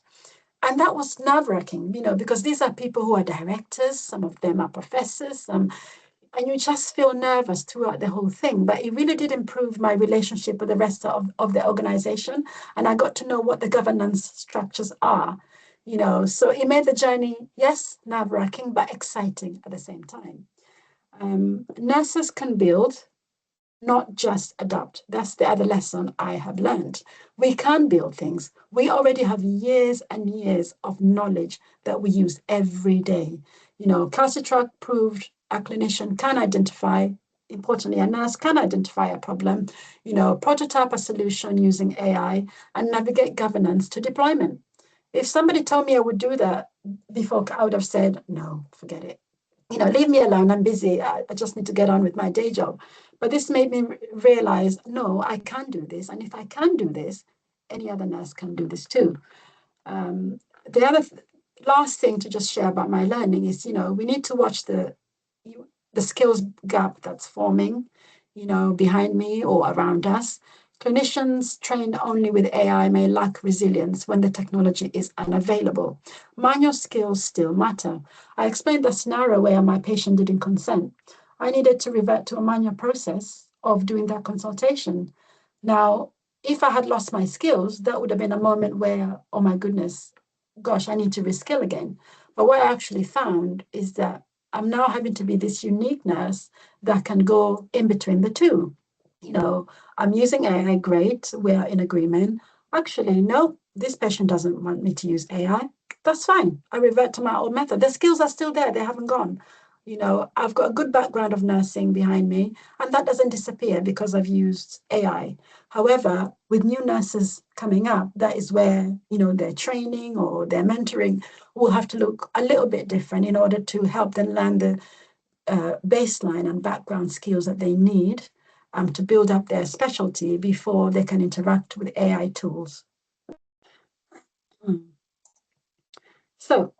And that was nerve-wracking, because these are people who are directors, some of them are professors, and you just feel nervous throughout the whole thing. But it really did improve my relationship with the rest of the organization. And I got to know what the governance structures are, so it made the journey, yes, nerve-wracking, but exciting at the same time. Nurses can build, not just adopt. That's the other lesson I have learned. We can build things. We already have years and years of knowledge that we use every day. Calcitrack proved a clinician can identify, importantly, a nurse can identify a problem, prototype a solution using AI and navigate governance to deployment. If somebody told me I would do that before, I would have said, no, forget it. Leave me alone. I'm busy. I just need to get on with my day job. But this made me realize, no, I can do this. And if I can do this, any other nurse can do this too. The other last thing to just share about my learning is, we need to watch the skills gap that's forming, behind me or around us. Clinicians trained only with AI may lack resilience when the technology is unavailable. Manual skills still matter. I explained the scenario where my patient didn't consent. I needed to revert to a manual process of doing that consultation. Now, if I had lost my skills, that would have been a moment where, oh my goodness, gosh, I need to reskill again. But what I actually found is that I'm now having to be this unique nurse that can go in between the two. I'm using AI, great, we're in agreement. Actually, no, this patient doesn't want me to use AI. That's fine. I revert to my old method. The skills are still there, they haven't gone. I've got a good background of nursing behind me, and that doesn't disappear because I've used AI. However, with new nurses coming up, that is where, their training or their mentoring will have to look a little bit different in order to help them learn the baseline and background skills that they need to build up their specialty before they can interact with AI tools. So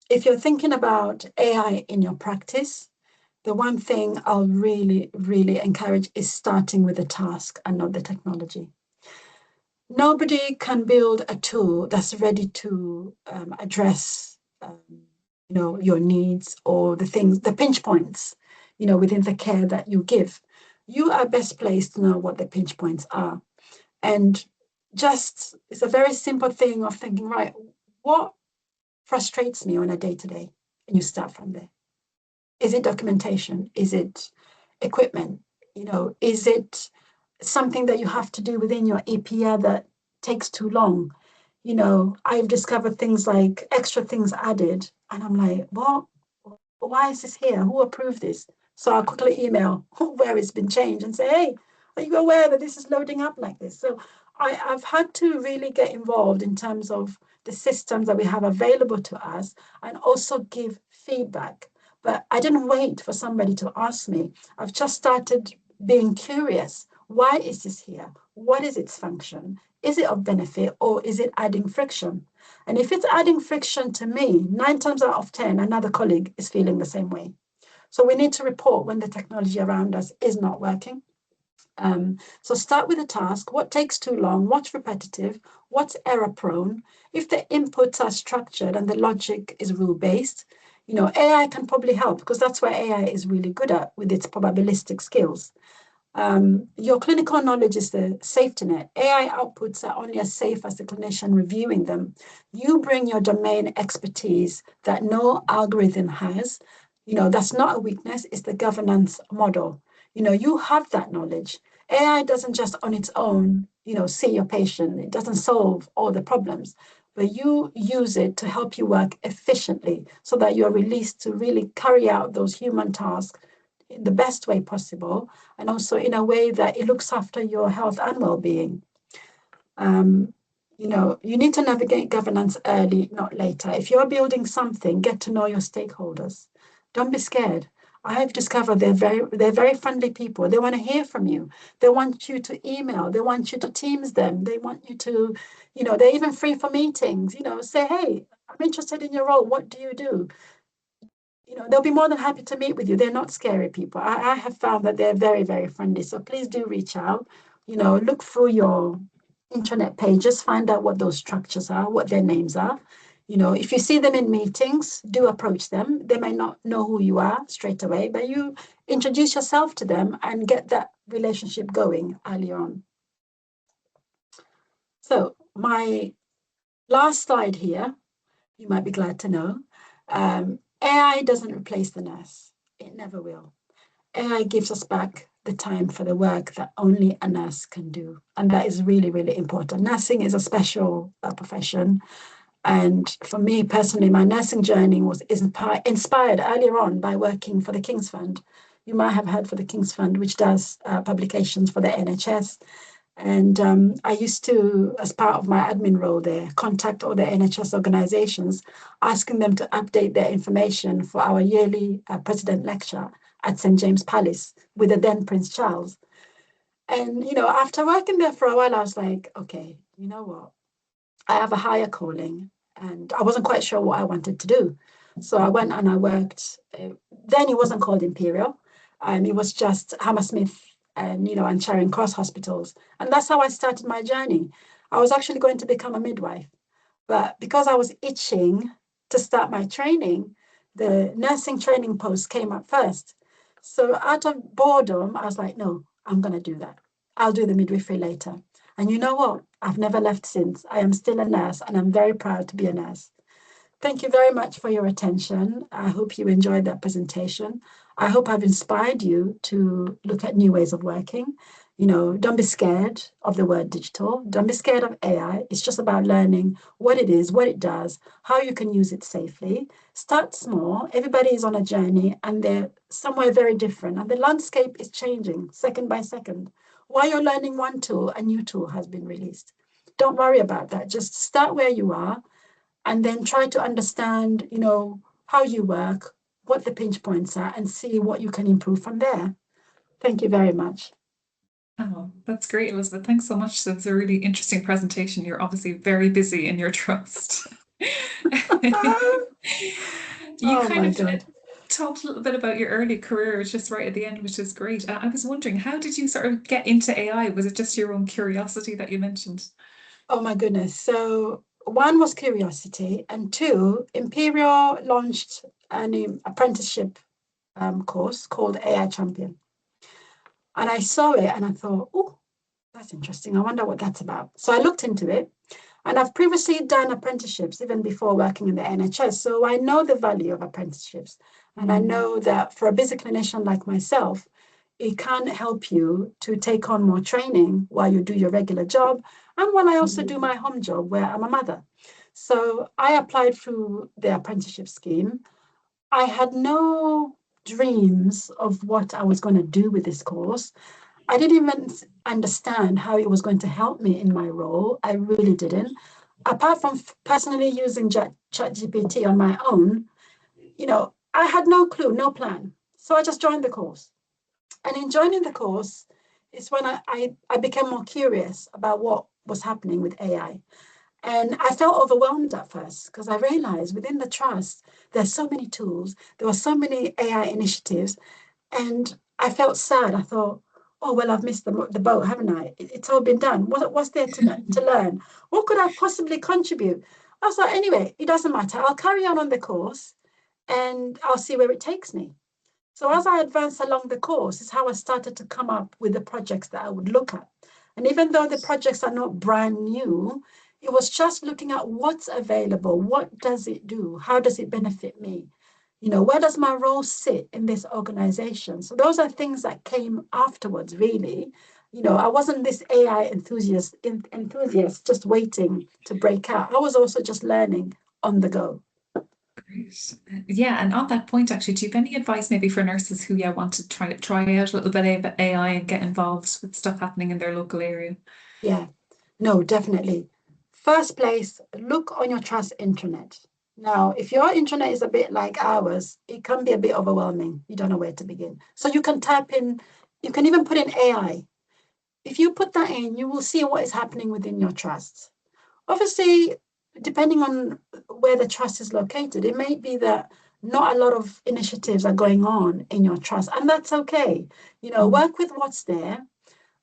if you're thinking about AI in your practice, the one thing I'll really, really encourage is starting with the task and not the technology. Nobody can build a tool that's ready to address your needs or the pinch points, within the care that you give. You are best placed to know what the pinch points are. And it's a very simple thing of thinking, right, what frustrates me on a day-to-day? And you start from there. Is it documentation? Is it equipment? Is it something that you have to do within your EPR that takes too long? I've discovered things like extra things added, and I'm like, what? Why is this here? Who approved this? So I'll quickly email where it's been changed and say, hey, are you aware that this is loading up like this? So I've had to really get involved in terms of the systems that we have available to us and also give feedback. But I didn't wait for somebody to ask me. I've just started being curious. Why is this here? What is its function? Is it of benefit or is it adding friction? And if it's adding friction to me, 9 times out of 10, another colleague is feeling the same way. So we need to report when the technology around us is not working. So start with a task. What takes too long? What's repetitive? What's error prone? If the inputs are structured and the logic is rule based, AI can probably help because that's where AI is really good at with its probabilistic skills. Your clinical knowledge is the safety net. AI outputs are only as safe as the clinician reviewing them. You bring your domain expertise that no algorithm has. That's not a weakness, it's the governance model. You have that knowledge. AI doesn't just on its own, see your patient. It doesn't solve all the problems, but you use it to help you work efficiently so that you're released to really carry out those human tasks in the best way possible, and also in a way that it looks after your health and well-being. You need to navigate governance early, not later. If you're building something, get to know your stakeholders. Don't be scared. I have discovered they're very friendly people. They want to hear from you. They want you to email. They want you to Teams them. They want you to, they're even free for meetings. Say, hey, I'm interested in your role. What do you do? They'll be more than happy to meet with you. They're not scary people. I have found that they're very, very friendly. So please do reach out. Look through your internet pages, find out what those structures are, what their names are. If you see them in meetings, do approach them. They may not know who you are straight away, but you introduce yourself to them and get that relationship going early on. So my last slide here, you might be glad to know, AI doesn't replace the nurse. It never will. AI gives us back the time for the work that only a nurse can do. And that is really, really important. Nursing is a special profession. And for me personally, my nursing journey was inspired earlier on by working for the King's Fund. You might have heard for the King's Fund, which does publications for the NHS. And I used to, as part of my admin role there, contact all the NHS organizations, asking them to update their information for our yearly president lecture at St. James Palace with the then Prince Charles. And, after working there for a while, I was like, okay, you know what? I have a higher calling and I wasn't quite sure what I wanted to do. So I went and I worked. Then it wasn't called Imperial. It was just Hammersmith and Charing Cross hospitals. And that's how I started my journey. I was actually going to become a midwife. But because I was itching to start my training, the nursing training post came up first. So out of boredom, I was like, no, I'm going to do that. I'll do the midwifery later. And you know what? I've never left since. I am still a nurse and I'm very proud to be a nurse. Thank you very much for your attention. I hope you enjoyed that presentation. I hope I've inspired you to look at new ways of working. Don't be scared of the word digital. Don't be scared of AI. It's just about learning what it is, what it does, how you can use it safely. Start small. Everybody is on a journey and they're somewhere very different. And the landscape is changing second by second. While you're learning one tool, a new tool has been released. Don't worry about that. Just start where you are and then try to understand, how you work, what the pinch points are, and see what you can improve from there. Thank you very much. Oh, that's great, Elizabeth. Thanks so much. That's a really interesting presentation. You're obviously very busy in your trust. You Oh kind my of God. talked a little bit about your early career, just right at the end, which is great. I was wondering, how did you sort of get into AI? Was it just your own curiosity that you mentioned? Oh my goodness. So one was curiosity, and two, Imperial launched an apprenticeship course called AI Champion. And I saw it and I thought, oh, that's interesting. I wonder what that's about. So I looked into it. And I've previously done apprenticeships even before working in the NHS. So I know the value of apprenticeships. And I know that for a busy clinician like myself, it can help you to take on more training while you do your regular job and while I also do my home job where I'm a mother. So I applied through the apprenticeship scheme. I had no dreams of what I was going to do with this course. I didn't even understand how it was going to help me in my role. I really didn't. Apart from personally using ChatGPT on my own, I had no clue, no plan. So I just joined the course. And in joining the course, is when I became more curious about what was happening with AI. And I felt overwhelmed at first because I realized within the trust, there's so many tools, there were so many AI initiatives, and I felt sad. I thought, oh, well, I've missed the boat, haven't I? It's all been done. What's there to learn? What could I possibly contribute? I was like, anyway, it doesn't matter. I'll carry on the course and I'll see where it takes me. So as I advanced along the course is how I started to come up with the projects that I would look at. And even though the projects are not brand new, it was just looking at what's available, what does it do, how does it benefit me? Where does my role sit in this organization? So those are things that came afterwards, really. I wasn't this AI enthusiast just waiting to break out. I was also just learning on the go. Great. Yeah, and on that point, actually, do you have any advice maybe for nurses who want to try out a little bit of AI and get involved with stuff happening in their local area? Yeah, no, definitely. First place, look on your trust intranet. Now, if your intranet is a bit like ours, it can be a bit overwhelming. You don't know where to begin. So you can type in, you can even put in AI. If you put that in, you will see what is happening within your trust. Obviously, depending on where the trust is located, it may be that not a lot of initiatives are going on in your trust, and that's okay. Work with what's there,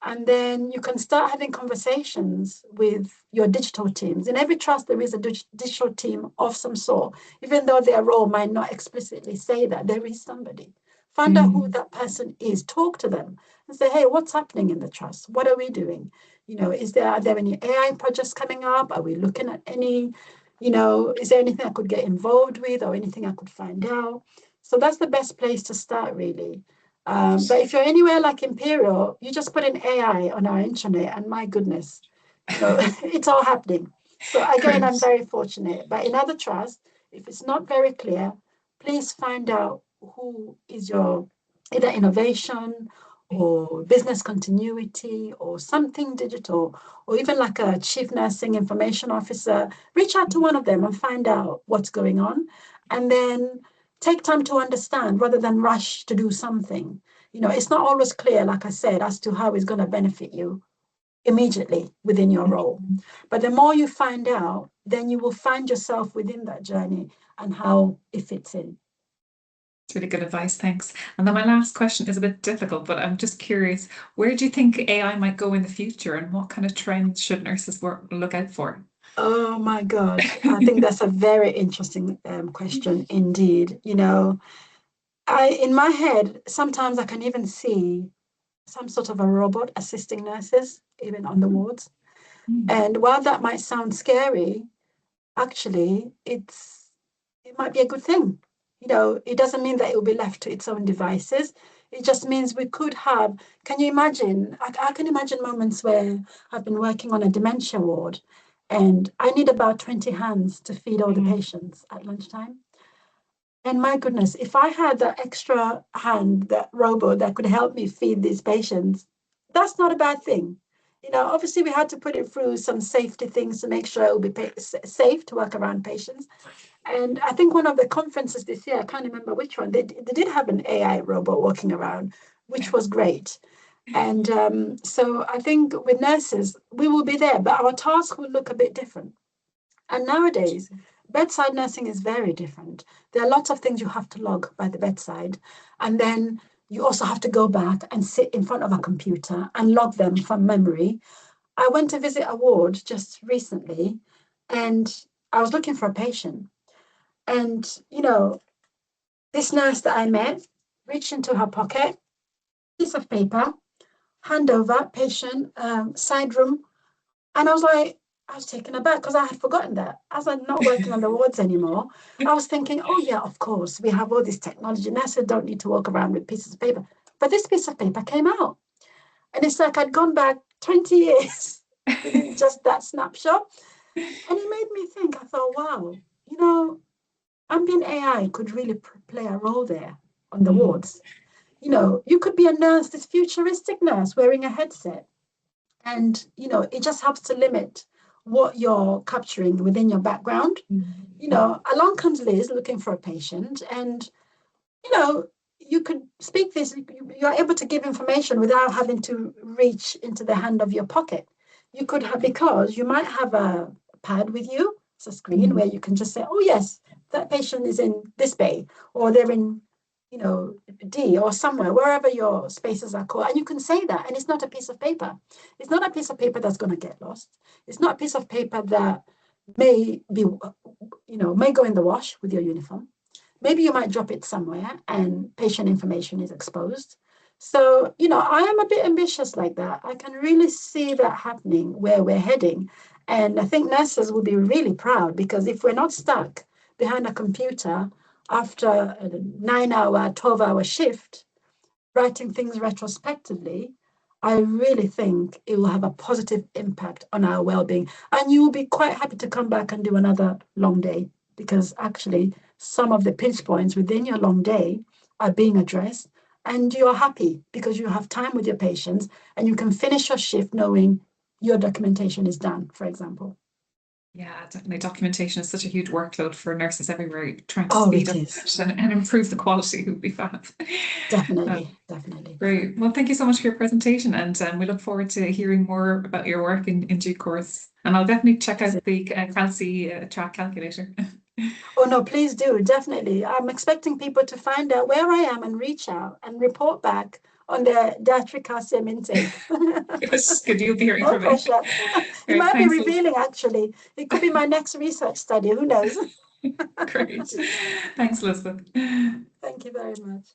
and then you can start having conversations with your digital teams. In every trust, there is a digital team of some sort, even though their role might not explicitly say that, there is somebody. Find out who that person is, talk to them and say, hey, what's happening in the trust? What are we doing? Are there any AI projects coming up? Are we looking at any, is there anything I could get involved with or anything I could find out? So that's the best place to start, really. But if you're anywhere like Imperial, you just put in AI on our internet, and my goodness, it's all happening. So again, I'm Great. very fortunate. But in other trusts, if it's not very clear, please find out who is your either innovation or business continuity or something digital, or even like a chief nursing information officer. Reach out to one of them and find out what's going on. And then take time to understand rather than rush to do something. It's not always clear, like I said, as to how it's going to benefit you immediately within your role. But the more you find out, then you will find yourself within that journey and how it fits in. It's really good advice, thanks. And then my last question is a bit difficult, but I'm just curious, where do you think AI might go in the future and what kind of trends should nurses look out for? Oh my God. I think that's a very interesting question indeed. In my head, sometimes I can even see some sort of a robot assisting nurses, even on the wards. And while that might sound scary, actually, it might be a good thing. It doesn't mean that it will be left to its own devices. It just means we could have. Can you imagine? I can imagine moments where I've been working on a dementia ward, and I need about 20 hands to feed all the patients at lunchtime. And my goodness, if I had that extra hand, that robot that could help me feed these patients, that's not a bad thing. Obviously, we had to put it through some safety things to make sure it would be safe to work around patients. And I think one of the conferences this year, I can't remember which one, they did have an AI robot walking around, which was great. And so I think with nurses, we will be there, but our task will look a bit different. And nowadays, bedside nursing is very different. There are lots of things you have to log by the bedside. And then you also have to go back and sit in front of a computer and log them from memory. I went to visit a ward just recently and I was looking for a patient. And, this nurse that I met reached into her pocket, piece of paper, hand over, patient, side room. And I was taken aback because I had forgotten that. As I'm not working on the wards anymore, I was thinking, oh, yeah, of course, we have all this technology. Nurses don't need to walk around with pieces of paper. But this piece of paper came out. And it's like I'd gone back 20 years within just that snapshot. And it made me think, I thought, wow, ambient AI could really play a role there on the wards. You could be a nurse, this futuristic nurse wearing a headset. And, it just helps to limit what you're capturing within your background. Along comes Liz looking for a patient. And, you know, you could speak this, you're able to give information without having to reach into the hand of your pocket. You could have, because you might have a pad with you, it's a screen where you can just say, oh yes, that patient is in this bay, or they're in, D or somewhere, wherever your spaces are called. And you can say that, and it's not a piece of paper. It's not a piece of paper that's going to get lost. It's not a piece of paper that may be, may go in the wash with your uniform. Maybe you might drop it somewhere and patient information is exposed. So, I am a bit ambitious like that. I can really see that happening where we're heading. And I think nurses will be really proud, because if we're not stuck behind a computer after a 9-hour, 12-hour shift, writing things retrospectively, I really think it will have a positive impact on our well-being. And you will be quite happy to come back and do another long day, because actually some of the pinch points within your long day are being addressed, and you're happy because you have time with your patients and you can finish your shift knowing your documentation is done, for example. Yeah, definitely. Documentation is such a huge workload for nurses everywhere, trying to Oh, speed it up is. and improve the quality would be fab. Definitely, definitely. Great. Well, thank you so much for your presentation, and we look forward to hearing more about your work in due course. And I'll definitely check out the Kelsey track calculator. Oh, no, please do. Definitely. I'm expecting people to find out where I am and reach out and report back on their dietary calcium intake. Yes, good. You'll be hearing No from me. pressure. It Great. might be Thanks, Liz. revealing, actually. It could be my next research study. Who knows? Great. Thanks, Elizabeth. Thank you very much.